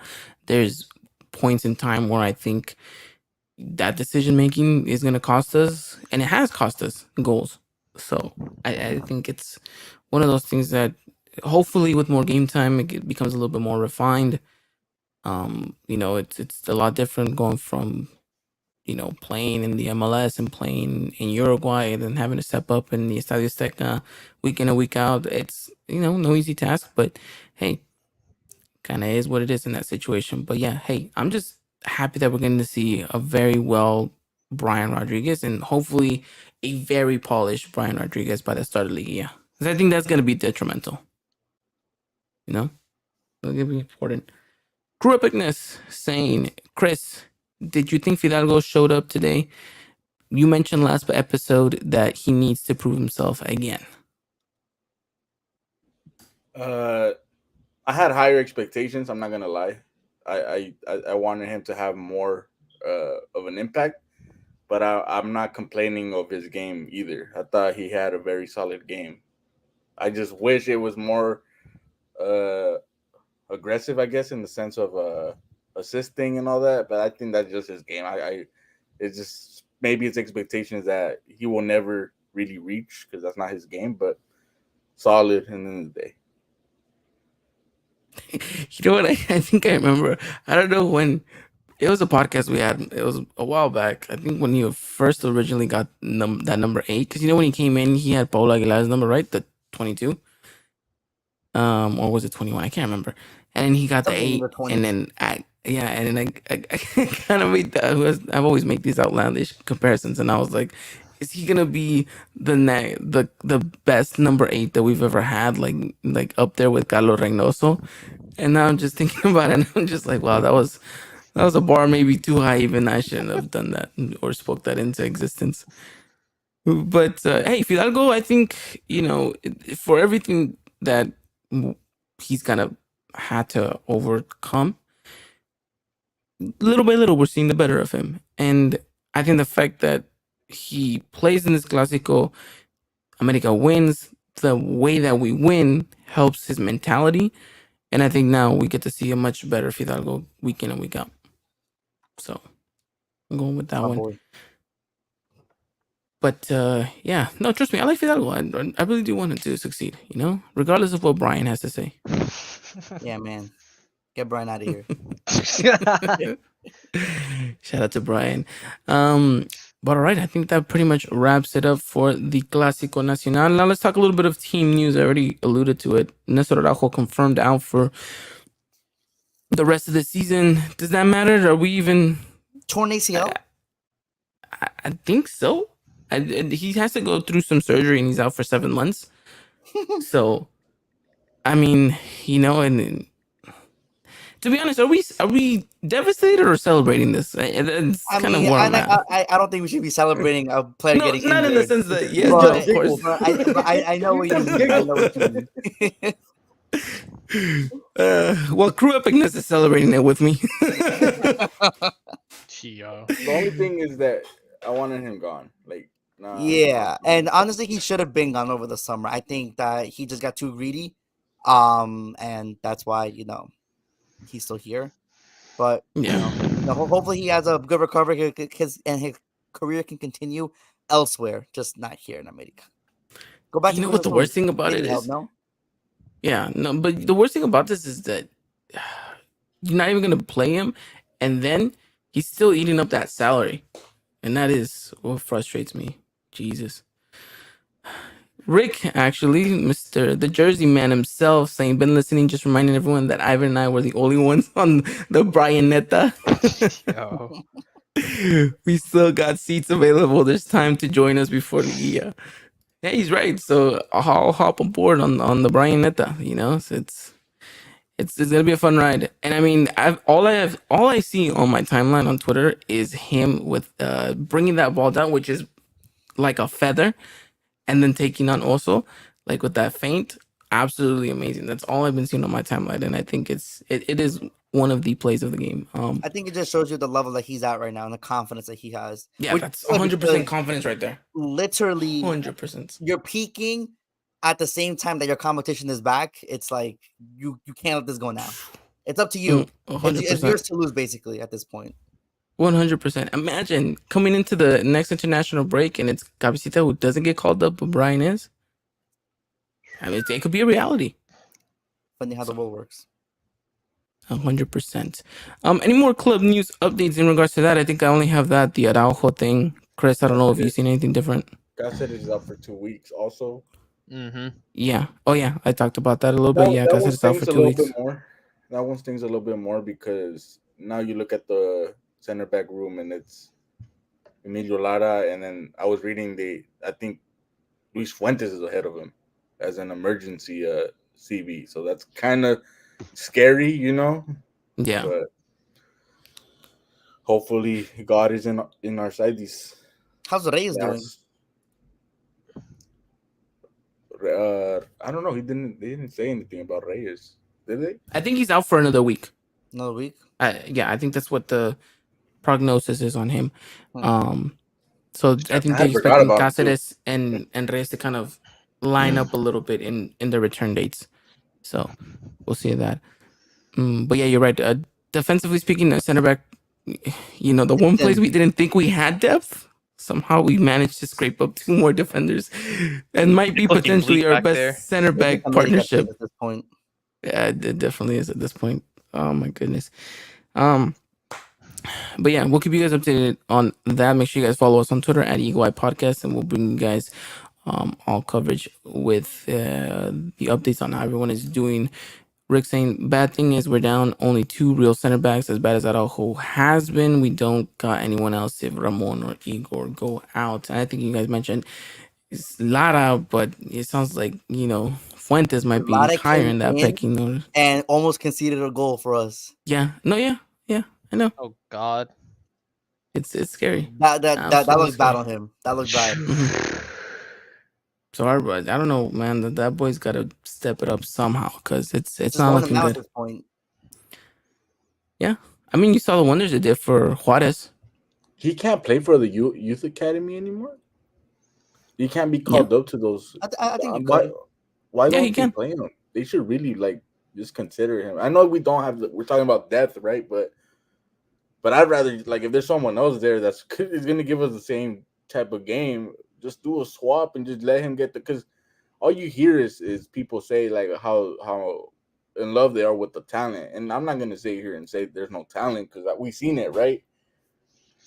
There's points in time where I think that decision making is going to cost us, and it has cost us goals. So I think it's one of those things that hopefully with more game time it becomes a little bit more refined. It's a lot different going from playing in the MLS and playing in Uruguay and then having to step up in the Estadio Azteca week in and week out. It's, no easy task, but hey, kind of is what it is in that situation. But yeah, hey, I'm just happy that we're getting to see a very well Brian Rodriguez and hopefully a very polished Brian Rodriguez by the start of the year. Because I think that's going to be detrimental. It's going to be important. Crew Epicness saying, Chris, did you think Fidalgo showed up today? You mentioned last episode that he needs to prove himself again. I had higher expectations. I'm not gonna lie. I wanted him to have more of an impact, but I'm not complaining of his game either. I thought he had a very solid game. I just wish it was more aggressive, I guess, in the sense of assisting and all that. But I think that's just his game. It's just maybe his expectations that he will never really reach because that's not his game. But solid in the end of the day. You know what? I think I remember. I don't know when. It was a podcast we had. It was a while back. I think when he first originally got that number 8. Because when he came in, he had Paulo Aguilar's number, right? The 22. Or was it 21? I can't remember. And then he got the 8. And then I kind of made that. I've always made these outlandish comparisons. And I was like, is he gonna be the best number 8 that we've ever had? Like up there with Carlos Reynoso. And now I'm just thinking about it, and I'm just like, wow, that was a bar maybe too high. Even I shouldn't have done that or spoke that into existence. But hey, Fidalgo, I think, for everything that he's kind of had to overcome, little by little, we're seeing the better of him. And I think the fact that he plays in this Clásico, America wins, the way that we win helps his mentality. And I think now we get to see a much better Fidalgo week in and week out. So I'm going with that one. Boy. But yeah, no, trust me, I like Fidalgo. I really do want him to succeed, regardless of what Brian has to say. Yeah, man. Get Brian out of here. Shout out to Brian. But all right, I think that pretty much wraps it up for the Clásico Nacional. Now let's talk a little bit of team news. I already alluded to it. Néstor Araujo confirmed out for the rest of the season. Does that matter? Are we even torn ACL? I think so. He has to go through some surgery and he's out for 7 months. So, I mean, and to be honest, are we devastated or celebrating this? It's kind of where I'm at. I don't think we should be celebrating a player getting injured. Not in the sense that, yeah, but, of course. I know what you mean. I know what you mean. Well, Crew Epicness is celebrating it with me. The only thing is that I wanted him gone. Yeah, and honestly, he should have been gone over the summer. I think that he just got too greedy, and that's why he's still here. But hopefully he has a good recovery and his career can continue elsewhere, just not here in America. Go back. You know what the worst thing about it is? No? Yeah, no, but the worst thing about this is that you're not even gonna play him, and then he's still eating up that salary, and that is what frustrates me. Jesus. Rick, actually, Mr. the Jersey man himself, saying, been listening, just reminding everyone that Ivan and I were the only ones on the Brian Netta. Yo. We still got seats available. There's time to join us before the Yeah, he's right. So I'll hop on board on the Brian Netta. So it's gonna be a fun ride. And I mean, all I see on my timeline on Twitter is him with bringing that ball down, which is like a feather, and then taking on also like with that feint. Absolutely amazing. That's all I've been seeing on my timeline, and I think it is one of the plays of the game. I think it just shows you the level that he's at right now and the confidence that he has. Yeah, Which that's is good 100% because confidence right there. literally 100%. you're peaking at the same time that your competition is back. It's like you can't let this go now. It's up to you. It's yours 100%. to lose basically at this point. 100%. Imagine coming into the next international break and it's Cabecita who doesn't get called up, but Brian is. I mean, it could be a reality. Funny how the world works. 100%. Any more club news updates in regards to that? I think I only have that, the Araujo thing. Chris, I don't know if you've seen anything different. Cáceres is out for 2 weeks also. Mm-hmm. Yeah. Oh, yeah. I talked about that a little bit. Yeah, That Cáceres one is out for stings a 2 little weeks. bit more. That one stings a little bit more because now you look at the center back room and it's Emilio Lara, and then I was reading I think Luis Fuentes is ahead of him as an emergency CB. So that's kind of scary, Yeah. But hopefully God is in our side. How's Reyes doing? I don't know. They didn't say anything about Reyes, did they? I think he's out for another week. Another week? Yeah, I think that's what the prognosis is on him. Hmm. So I think they're forgot expecting about him, too. Cáceres and Reyes to kind of line up a little bit in the return dates. So we'll see that. But yeah, you're right. Defensively speaking, center back, the one place we didn't think we had depth, somehow we managed to scrape up 2 more defenders, and might be It's looking potentially bleak our back best there. center back partnership. At this point. Yeah, it definitely is at this point. Oh my goodness. But yeah, we'll keep you guys updated on that. Make sure you guys follow us on Twitter at Eagle Eye Podcast, and we'll bring you guys all coverage with the updates on how everyone is doing. Rick saying, bad thing is we're down only 2 real center backs, as bad as Araujo has been. We don't got anyone else if Ramon or Igor go out. And I think you guys mentioned it's Lara, but it sounds like, Fuentes might be Lara higher came in that in pecking order. and almost conceded a goal for us. Yeah. No, yeah, I know. Oh God. It's scary. That Absolutely looks bad scary. on him. That looks bad. So I don't know, man. That boy's got to step it up somehow because it's Just not loan looking him out good. at this point. Yeah, I mean, you saw the wonders it did for Juarez. He can't play for the youth academy anymore. He can't be called up to those. I think you could. Why Yeah, he don't they can. play him? They should really just consider him. I know we don't have. We're talking about depth, right? But I'd rather if there's someone else there is going to give us the same type of game. Just do a swap and just let him get because all you hear is people say how in love they are with the talent, and I'm not going to sit here and say there's no talent because we've seen it, right?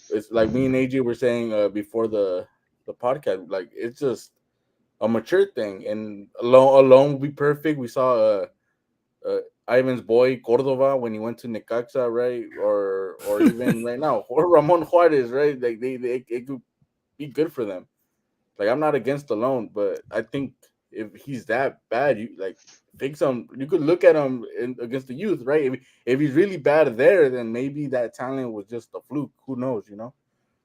It's like me and AJ were saying before the podcast, it's just a mature thing, and alone will be perfect. We saw Ivan's boy Cordova when he went to Necaxa, right? Or even right now, or Ramon Juarez, right? It could be good for them. I'm not against the loan, but I think if he's that bad, you think you could look at him against the youth, right? If he's really bad there, then maybe that talent was just a fluke. Who knows,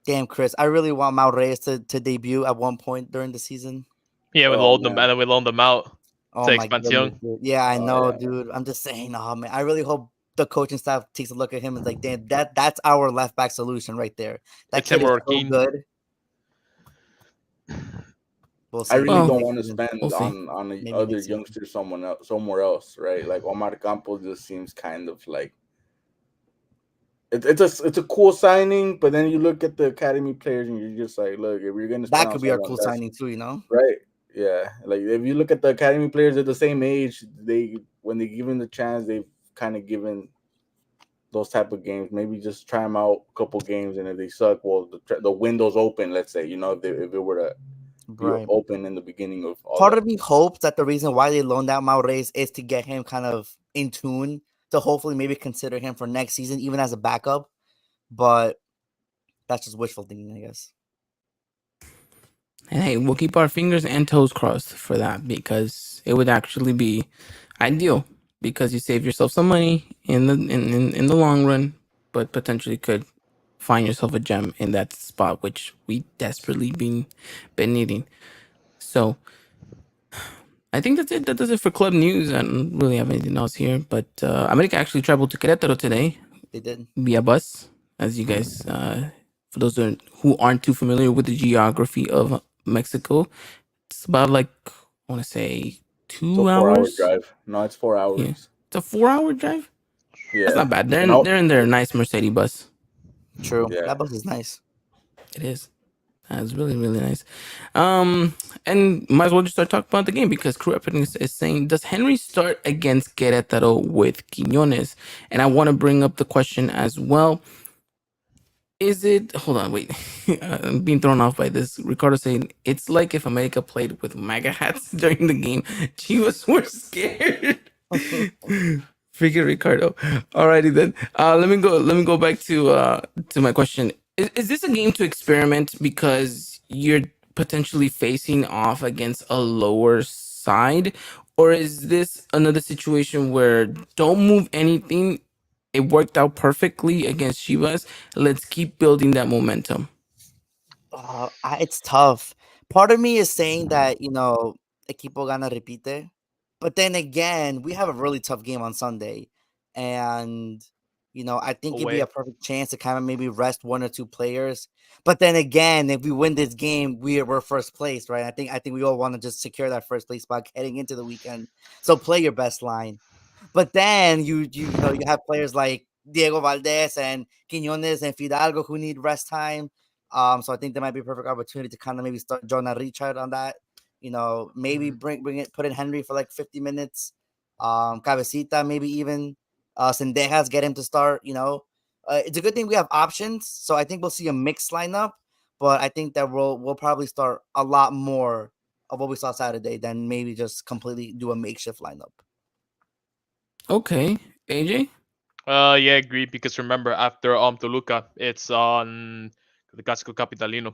Damn, Chris, I really want Mau Reyes to debut at one point during the season. Yeah, we loaned them, and then we loaned them out to my goodness, Expansión. dude. Yeah, I know, dude. I'm just saying, oh man, I really hope the coaching staff takes a look at him and is like, damn, that's our left back solution right there. That It's kid him is or so Keane. good. We'll see. I really don't want to spend We'll see. on the Maybe other next season. youngster somewhere else, right? Like Omar Campos just seems kind of like it's a cool signing, but then you look at the academy players and you're just like, look, if you're gonna spend That on could be our someone, cool that's signing too, right. Yeah, like if you look at the academy players, they're the same age. They when they given the chance, they've kind of given those type of games. Maybe just try them out a couple games, and if they suck, well, the window's open. Let's say if it were to be Right. open in the beginning of all Part that. of me hopes that the reason why they loaned out Maurez is to get him kind of in tune to hopefully maybe consider him for next season, even as a backup. But that's just wishful thinking, I guess. And hey, we'll keep our fingers and toes crossed for that because it would actually be ideal because you save yourself some money in the long run, but potentially could find yourself a gem in that spot which we desperately been needing. So I think that's it. That does it for club news. I don't really have anything else here, but America actually traveled to Querétaro today They did. via bus, as you guys, for those who aren't too familiar with the geography of Mexico, it's about like I want to say It's a 4 hour 2 hours. drive. No, it's four Yeah, hours. it's a 4 hour drive. That's Yeah, not bad. and I'll, They're in their nice Mercedes bus. True. yeah. That bus is nice. It is. That's really, really nice. And might as well just start talking about the game because Crew Epic is saying, does Henry start against Querétaro with Quiñones? And I want to bring up the question as well. Is it, hold on, wait. I'm being thrown off by this. Ricardo saying, it's like if America played with MAGA hats during the game. Chivas were scared. Freaking Ricardo. Alrighty then. Let me go back to my question. Is this a game to experiment because you're potentially facing off against a lower side? Or is this another situation where don't move anything? It worked out perfectly against Chivas. Let's keep building that momentum. It's tough. Part of me is saying that, equipo gana repite. But then again, we have a really tough game on Sunday. And, I think it'd be Away. a perfect chance to kind of maybe rest one or two players. But then again, if we win this game, we're first place, right? I think we all want to just secure that first place spot heading into the weekend. So play your best line. But then you have players like Diego Valdez and Quiñones and Fidalgo who need rest time. So I think there might be a perfect opportunity to kind of maybe start Jonah Richard on that. Maybe put in Henry for like 50 minutes. Cabecita, maybe even Sendejas, get him to start. It's a good thing we have options. So I think we'll see a mixed lineup, but I think that we'll probably start a lot more of what we saw Saturday than maybe just completely do a makeshift lineup. Okay. AJ? Yeah, I agree because remember after Toluca, it's on the Clásico Capitalino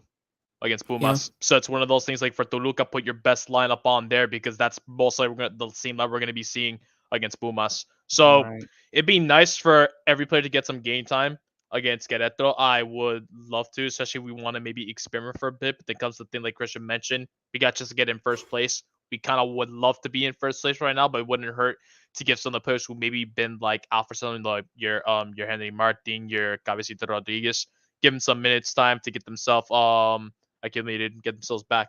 against Yeah. Pumas. So it's one of those things like for Toluca, put your best lineup on there because that's most likely the same that we're gonna be seeing against Pumas. So Right. it'd be nice for every player to get some game time against Querétaro. I would love to, especially if we want to maybe experiment for a bit. But then comes the thing like Christian mentioned, we got just to get in first place. We kind of would love to be in first place right now, but it wouldn't hurt to give some of the players who maybe been like out for something like your Henry Martin, your Cabecita Rodriguez, give them some minutes time to get themselves accumulated and get themselves back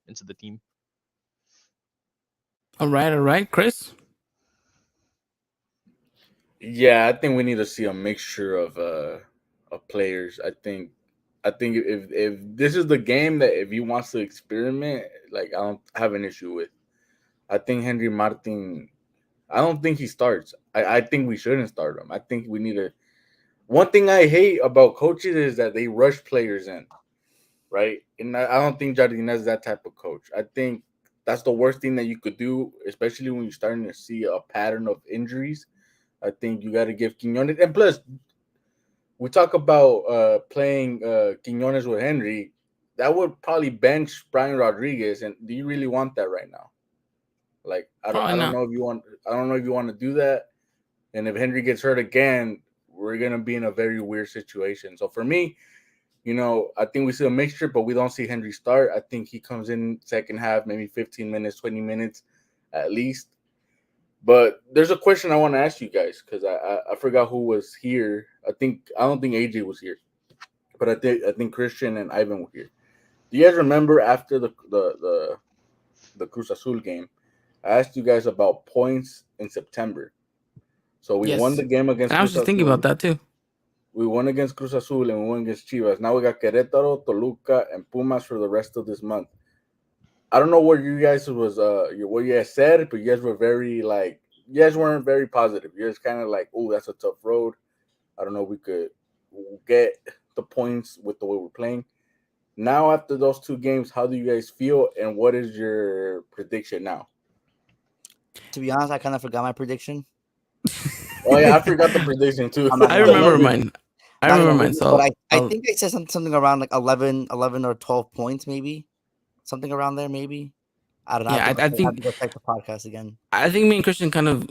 into the team. All right, Chris. Yeah, I think we need to see a mixture of players. I think if this is the game that if he wants to experiment, like I don't have an issue with. I think Henry Martin. I don't think he starts. I think we shouldn't start him. I think we need to. One thing I hate about coaches is that they rush players in, right? And I don't think Jardinez is that type of coach. I think that's the worst thing that you could do, especially when you're starting to see a pattern of injuries. I think you got to give Quinones, and plus, we talk about playing Quinones with Henry. That would probably bench Brian Rodriguez, and do you really want that right now? Like, Probably I don't not. know if you want, I don't know if you want to do that. And if Henry gets hurt again, we're gonna be in a very weird situation. So for me, I think we see a mixture, but we don't see Henry start. I think he comes in second half, maybe 15 minutes, 20 minutes at least. But there's a question I want to ask you guys because I forgot who was here. I don't think AJ was here, but I think Christian and Ivan were here. Do you guys remember after the Cruz Azul game? I asked you guys about points in September. So we won Yes. the game against And I was Cruz just thinking about Azul. that too. We won against Cruz Azul and we won against Chivas. Now we got Querétaro, Toluca, and Pumas for the rest of this month. I don't know what you guys was what you guys said, but you guys were very like you guys weren't very positive. You guys kind of like, oh, that's a tough road. I don't know if we could get the points with the way we're playing. Now after those two games, how do you guys feel and what is your prediction now? To be honest, I kind of forgot my prediction. Oh yeah, I forgot the prediction too. I'm not I gonna lie. remember Let me mine. I Not remember gonna mine. lie, but So I think I said something around like 11 or 12 points, maybe something around there, maybe. I don't know. yeah, I have to go check the podcast again. I think me and Christian kind of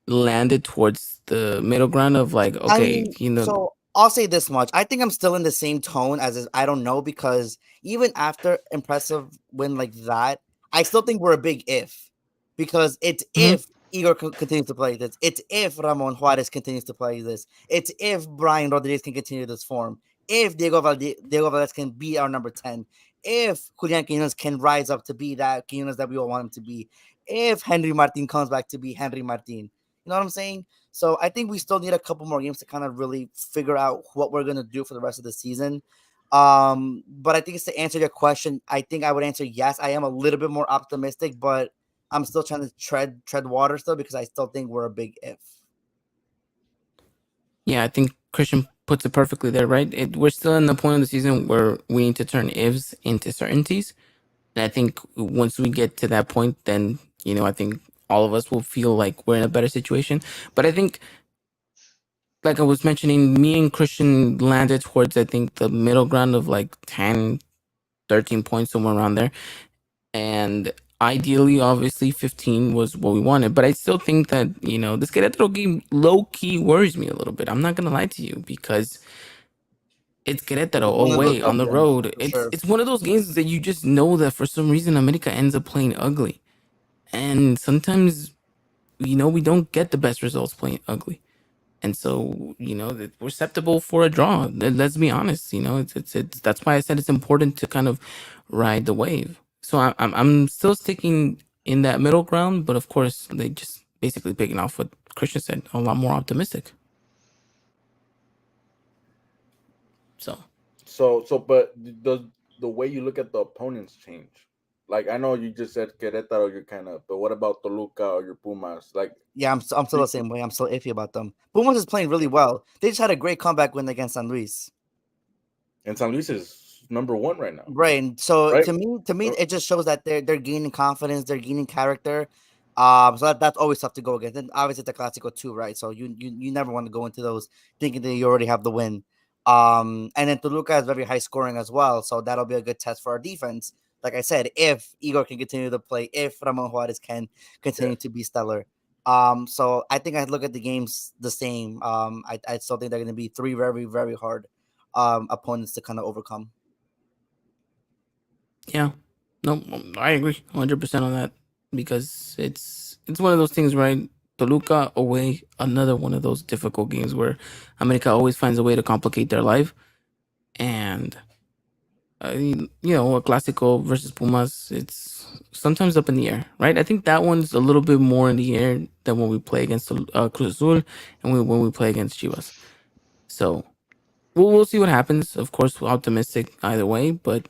landed towards the middle ground of like, I okay, mean, so I'll say this much. I think I'm still in the same tone as I don't know because even after impressive win like that, I still think we're a big if because it's Mhm. if Igor continues to play this. It's if Ramon Juarez continues to play this. It's if Brian Rodriguez can continue this form. If Diego Valdez can be our number 10. If Julian Quinones can rise up to be that Quinones that we all want him to be. If Henry Martin comes back to be Henry Martin. You know what I'm saying? So I think we still need a couple more games to kind of really figure out what we're gonna do for the rest of the season. But I think it's to answer your question. I think I would answer yes. I am a little bit more optimistic, but I'm still trying to tread water still because I still think we're a big if. Yeah, I think Christian puts it perfectly there, right? We're still in the point of the season where we need to turn ifs into certainties. And I think once we get to that point, then, I think all of us will feel like we're in a better situation. But I think, like I was mentioning, me and Christian landed towards, I think, the middle ground of like 10, 13 points, somewhere around there. And ideally, obviously, 15 was what we wanted. But I still think that, this Querétaro game low key worries me a little bit. I'm not going to lie to you because it's Querétaro One of those away on the games road. for It's sure. it's one of those games that you just know that for some reason America ends up playing ugly. And sometimes, we don't get the best results playing ugly. And so, we're susceptible for a draw. Let's be honest. It's that's why I said it's important to kind of ride the wave. So I'm still sticking in that middle ground, but of course they just basically picking off what Christian said, a lot more optimistic. So But does the way you look at the opponents change? Like I know you just said Querétaro, you're kind of, but what about Toluca or your Pumas? Like, Yeah, I'm still the same way. I'm still iffy about them. Pumas is playing really well. They just had a great comeback win against San Luis. and San Luis is number one right now, Right. And so right? to me, Uh, it just shows that they're gaining confidence, they're gaining character. So that's always tough to go against. And obviously it's a Clásico too, right? So you never want to go into those thinking that you already have the win. And then Toluca is very high scoring as well, so that'll be a good test for our defense. Like I said, if Igor can continue to play, if Ramon Juarez can Yeah. continue to be stellar. So I think I look at the games the same. I still think they're going to be three very, very hard opponents to kind of overcome. yeah, no, I agree 100% on that because it's one of those things, right? Toluca away, another one of those difficult games where America always finds a way to complicate their life, and a Clásico versus Pumas, it's sometimes up in the air, right? I think that one's a little bit more in the air than when we play against Cruz Azul and when we play against Chivas. So we'll see what happens. Of course, we're optimistic either way, but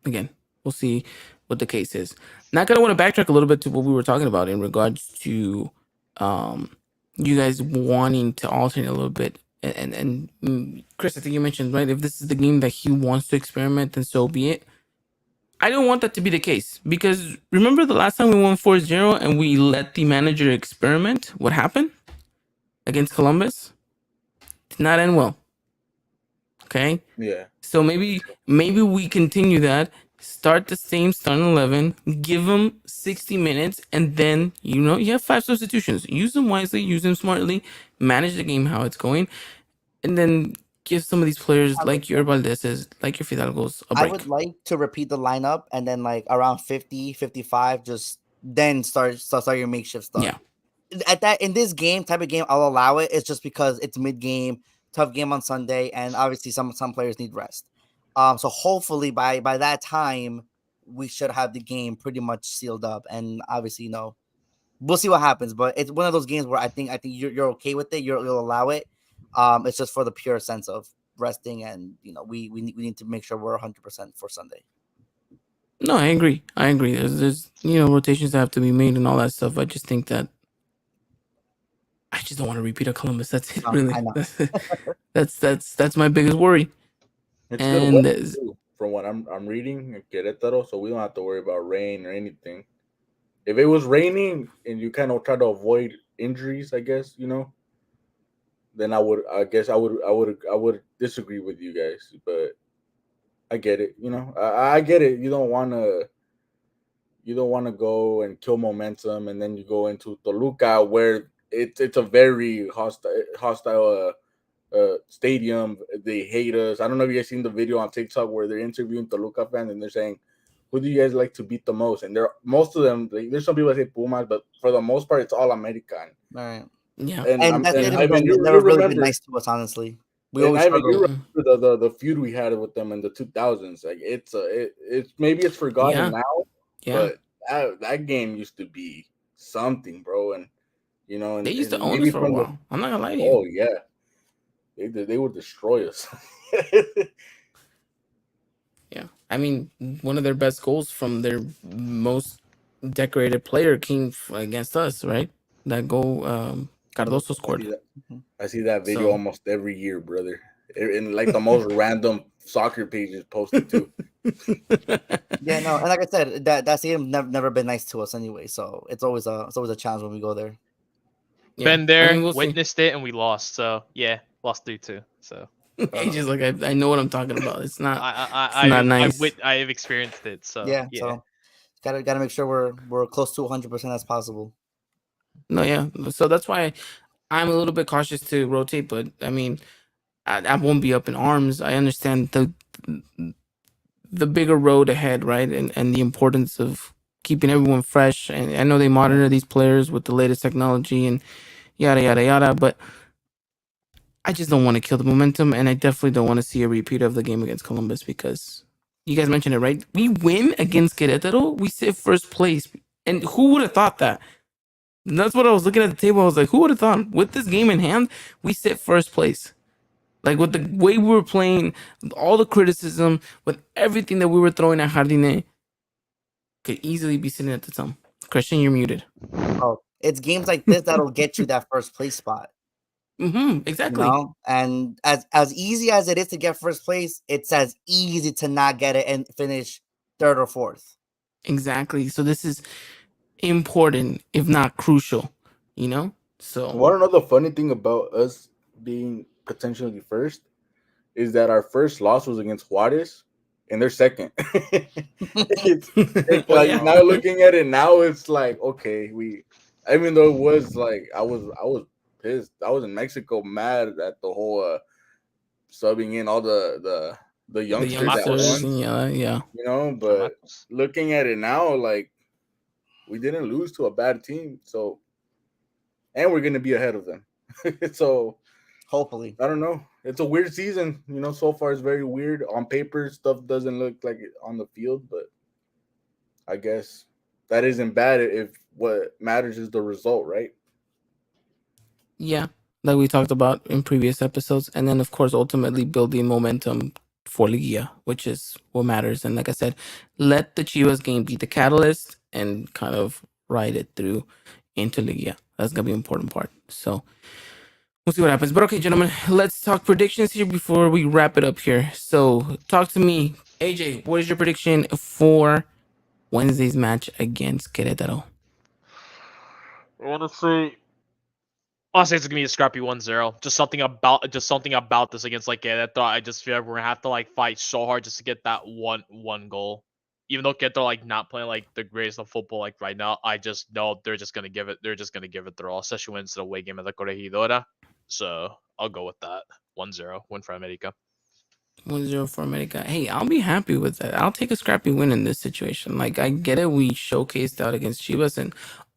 again, we'll see what the case is. Now, I kind of want to backtrack a little bit to what we were talking about in regards to um, you guys wanting to alternate a little bit. And Chris, I think you mentioned, right, if this is the game that he wants to experiment, then so be it. I don't want that to be the case because remember the last time we won 4-0 and we let the manager experiment? What happened against Columbus? Did not end well. Okay. Yeah. So maybe we continue that. Start the same starting 11. Give them 60 minutes, and then you have 5 substitutions. Use them wisely. Use them smartly. Manage the game how it's going, and then give some of these players I would like your Valdez's, like your Fidalgos, a I break. would like to repeat the lineup and then like around 50, 55, just then start your makeshift stuff. Yeah, At that in this game type of game, I'll allow it. It's just because it's mid game, tough game on Sunday, and obviously some players need rest. So hopefully by that time we should have the game pretty much sealed up. And obviously, we'll see what happens. But it's one of those games where I think you're okay with it. You'll allow it. It's just for the pure sense of resting, and we need to make sure we're 100% for Sunday. No, I agree. I agree. There's rotations that have to be made and all that stuff. I just think that I just don't want to repeat a Columbus. That's it, No, I really. know. That's my biggest worry. It's good And weather too, from what I'm reading in Querétaro, so we don't have to worry about rain or anything. If it was raining and you kind of try to avoid injuries, I guess then I would disagree with you guys, but I get it. I get it. You don't want to go and kill momentum, and then you go into Toluca where it's a very hostile stadium. They hate us. I don't know if you guys seen the video on TikTok where they're interviewing Toluca fans and they're saying, "Who do you guys like to beat the most?" And they're most of them. There's some people that say Pumas, but for the most part, it's all American. All right. yeah, And that And yeah. stadium Ivan, has you never really been remember, nice to us, honestly. We and always Ivan, you struggle. Mm, remember the feud we had with them in the 2000s. Like it's maybe it's forgotten yeah, now, yeah. but that game used to be something, bro. And They used to and own us maybe for a from the while. I'm not gonna lie to you. oh yeah, they would destroy us. Yeah, I mean, one of their best goals from their most decorated player came against us, right? That goal, Cardoso I see scored. that. Mhm. I see that video So almost every year, brother. And like the most random soccer pages posted too. Yeah, no, and like I said, that stadium never been nice to us anyway. So it's always a challenge when we go there. yeah, Been I there, mean, we'll see. witnessed it, and we lost. So yeah, lost 3-2. So It's just like I know what I'm talking about. I It's I not I I, nice. I have experienced it. So Yeah, yeah. so gotta make sure we're close to 100% as possible. No, yeah. So that's why I'm a little bit cautious to rotate. But I mean, I won't be up in arms. I understand the bigger road ahead, right? And the importance of keeping everyone fresh. And I know they monitor these players with the latest technology and yada yada yada. But I just don't want to kill the momentum, and I definitely don't want to see a repeat of the game against Columbus because you guys mentioned it, right? We win against Querétaro, we sit first place, and who would have thought that? And that's what I was looking at the table. I was like, who would have thought with this game in hand, we sit first place? Like with the way we were playing, with all the criticism, with everything that we were throwing at Jardine, could easily be sitting at the top. Christian, you're muted. Oh, it's games like this that'll get you that first place spot. Exactly. And as easy as it is to get first place, it's as easy to not get it and finish third or fourth. Exactly. So this is important, if not crucial, So Want to know the funny thing about us being potentially first is that our first loss was against Juarez, and they're second. It's oh like yeah. now looking at it now, it's like okay, even though it was like I was pissed. I was in Mexico, mad at the whole subbing in all the The youngsters at youngsters Chamacos. and once, yeah. But Chamacos. looking at it now, like we didn't lose to a bad team, so and we're gonna be ahead of them. So Hopefully. I don't know. It's a weird season. So far it's very weird. On paper, stuff doesn't look like it on the field, but I guess that isn't bad if what matters is the result, right? Yeah, like we talked about in previous episodes, and then of course ultimately building momentum for Liga, which is what matters. And like I said, let the Chivas game be the catalyst and kind of ride it through into Liga. That's gonna be an important part. So we'll see what happens. But okay, gentlemen, let's talk predictions here before we wrap it up here. So talk to me, AJ. What is your prediction for Wednesday's match against Querétaro? Honestly, it's gonna be a scrappy 1-0. Just something about this against like Querétaro. I just feel like we're gonna have to like fight so hard just to get that one goal. Even though Querétaro like not playing like the greatest of football like right now, I just know they're just gonna give it. They're just gonna give it their all, especially when it's the away game at the Corregidora. So I'll go with that 1-0 win for America. 1-0 for America. Hey, I'll be happy with that. I'll take a scrappy win in this situation. Like, I get it. We showcased out against Chivas, and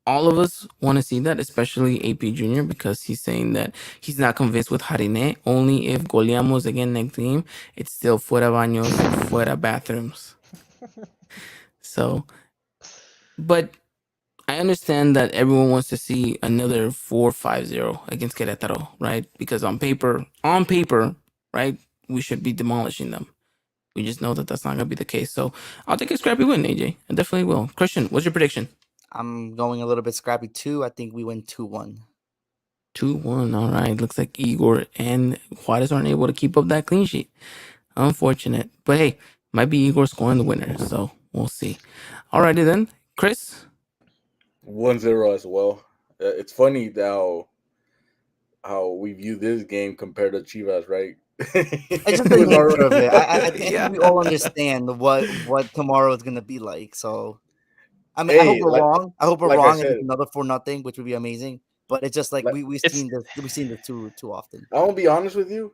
all of us want to see that, especially AP Jr., because he's saying that he's not convinced with Harine. Only if goleamos again next game, it's still fuera baños, fuera bathrooms. So, but I understand that everyone wants to see another 4-5-0 against Querétaro, right? Because on paper, right, we should be demolishing them. We just know that that's not going to be the case. So I'll take a scrappy win, AJ. I definitely will. Christian, what's your prediction? I'm going a little bit scrappy too. I think we win 2-1. 2-1. All right. Looks like Igor and Juarez aren't able to keep up that clean sheet. Unfortunate. But hey, might be Igor scoring the winner. So we'll see. Alrighty then. Chris? 1-0 as well. It's funny how we view this game compared to Chivas, right? It's just the nature of it. I Yeah. think we all understand what tomorrow is gonna be like. So I mean, I hope Hey, we're wrong. I hope we're like I wrong, and said- it's another 4-0, which would be amazing. But it's just like Like, we've it's- seen this too often. I won't be honest with you,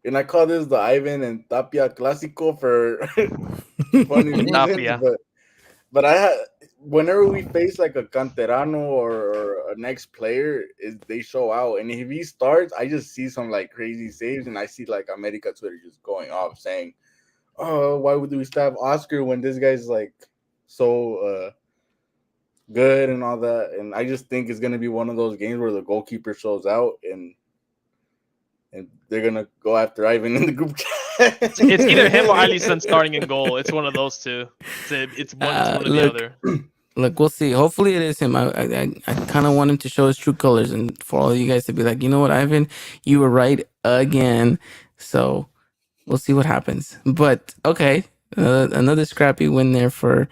and I call this the Ivan and Tapia Clásico for funny reasons. Tapia. But whenever we face like a canterano or a next player, they show out. And if he starts, I just see some like crazy saves, and I see like America Twitter just going off saying, "Oh, why would we stab Oscar when this guy's like so good and all that?" And I just think it's gonna be one of those games where the goalkeeper shows out and they're gonna go after Ivan in the group chat. It's either him or Alisson starting in goal. It's one of those two. It's one or the other. Look, we'll see. Hopefully it is him. I kind of want him to show his true colors and for all you guys to be like, you know what, Ivan, you were right again. So we'll see what happens. But okay, another scrappy win there for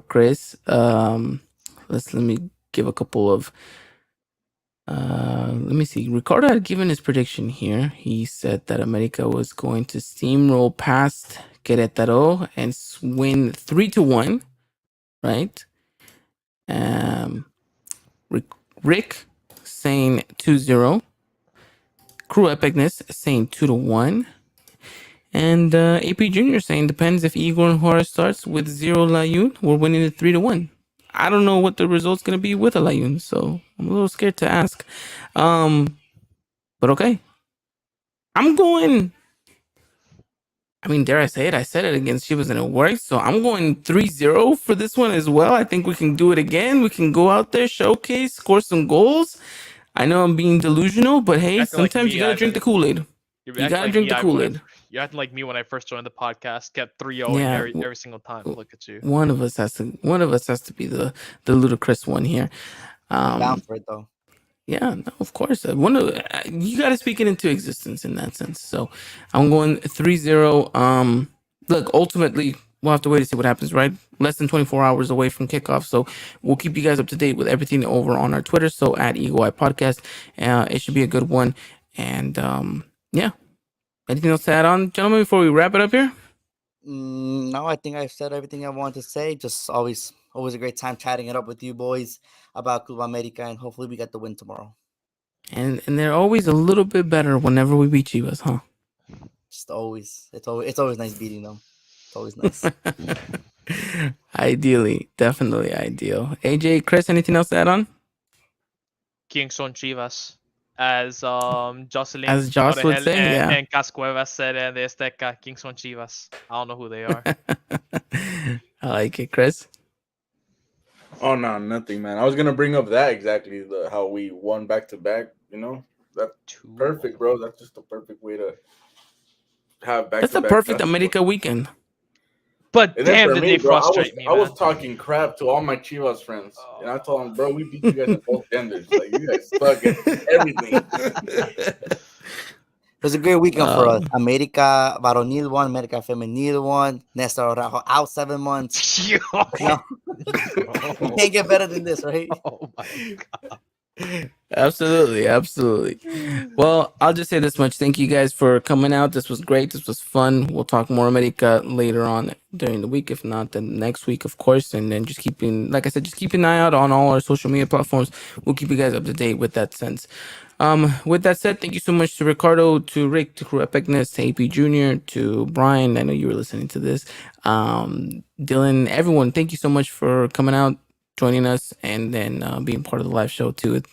Chris. Let me give a couple of. Let me see. Ricardo had given his prediction here. He said that America was going to steamroll past Queretaro and win 3-1. Right? Rick saying 2-0. Crew Epicness saying 2-1. And AP Junior saying depends if Igor and Juarez starts with 0 Layun. We're winning it 3-1. I don't know what the result's gonna be with a Layun, so I'm a little scared to ask. But okay. I'm going. I mean, dare I say it? I said it against Chivas and it worked. So I'm going 3-0 for this one as well. I think we can do it again. We can go out there, showcase, score some goals. I know I'm being delusional, but hey, sometimes you gotta drink the Kool-Aid. You gotta drink the Kool-Aid. You're acting like me when I first joined the podcast. Kept 3-0 every single time. Look at you. One of us has to be the ludicrous one here. Down for it though. Yeah, no, of course. You got to speak it into existence in that sense. So I'm going 3-0. Look, ultimately, we'll have to wait to see what happens, right? Less than 24 hours away from kickoff. So we'll keep you guys up to date with everything over on our Twitter. So at Eagle Eye Podcast. It should be a good one. And yeah. Anything else to add on, gentlemen, before we wrap it up here? No, I think I've said everything I wanted to say. Just always a great time chatting it up with you boys about Club America, and hopefully we get the win tomorrow. And they're always a little bit better whenever we beat Chivas, huh? Just always. It's always nice beating them. It's always nice. Ideally, definitely ideal. AJ, Chris, anything else to add on? King son Chivas. As Jocelyn As Josh would say, and Cascuevas said in the Azteca, King son Chivas. I don't know who they are. I like it, Chris. Oh no, nothing, man. I was gonna bring up that exactly, how we won back to back. You know, that's perfect, bro. That's just the perfect way to have back. That's the perfect America weekend. But damn, did they frustrate me, I was talking crap to all my Chivas friends, and I told them, bro, we beat you guys in both genders. Like, you guys suck at everything. It was a great weekend for us. America Varonil won, America Femenil won, Nestor Araujo out 7 months. No. You can't get better than this, right? Oh my god. Absolutely. Well, I'll just say this much. Thank you guys for coming out. This was great. This was fun. We'll talk more America later on during the week. If not, then next week, of course. And then just keep an eye out on all our social media platforms. We'll keep you guys up to date with that sense. With that said, thank you so much to Ricardo, to Rick, to Crew Epicness, to AP Jr., to Brian. I know you were listening to this. Dylan, everyone, thank you so much for coming out, joining us, and then being part of the live show too. It's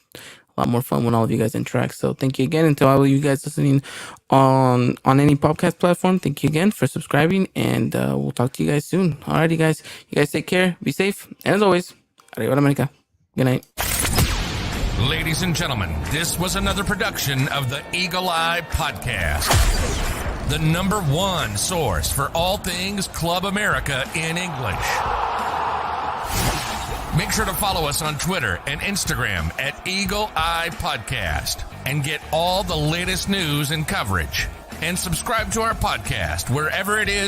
a lot more fun when all of you guys interact. So thank you again, and to all of you guys listening on any podcast platform, thank you again for subscribing, and we'll talk to you guys soon. Alrighty, guys, you guys take care, be safe, and as always, arriba America. Good night. Ladies and gentlemen, this was another production of the Eagle Eye Podcast. the #1 source for all things Club America in English. Make sure to follow us on Twitter and Instagram at Eagle Eye Podcast and get all the latest news and coverage. And subscribe to our podcast wherever it is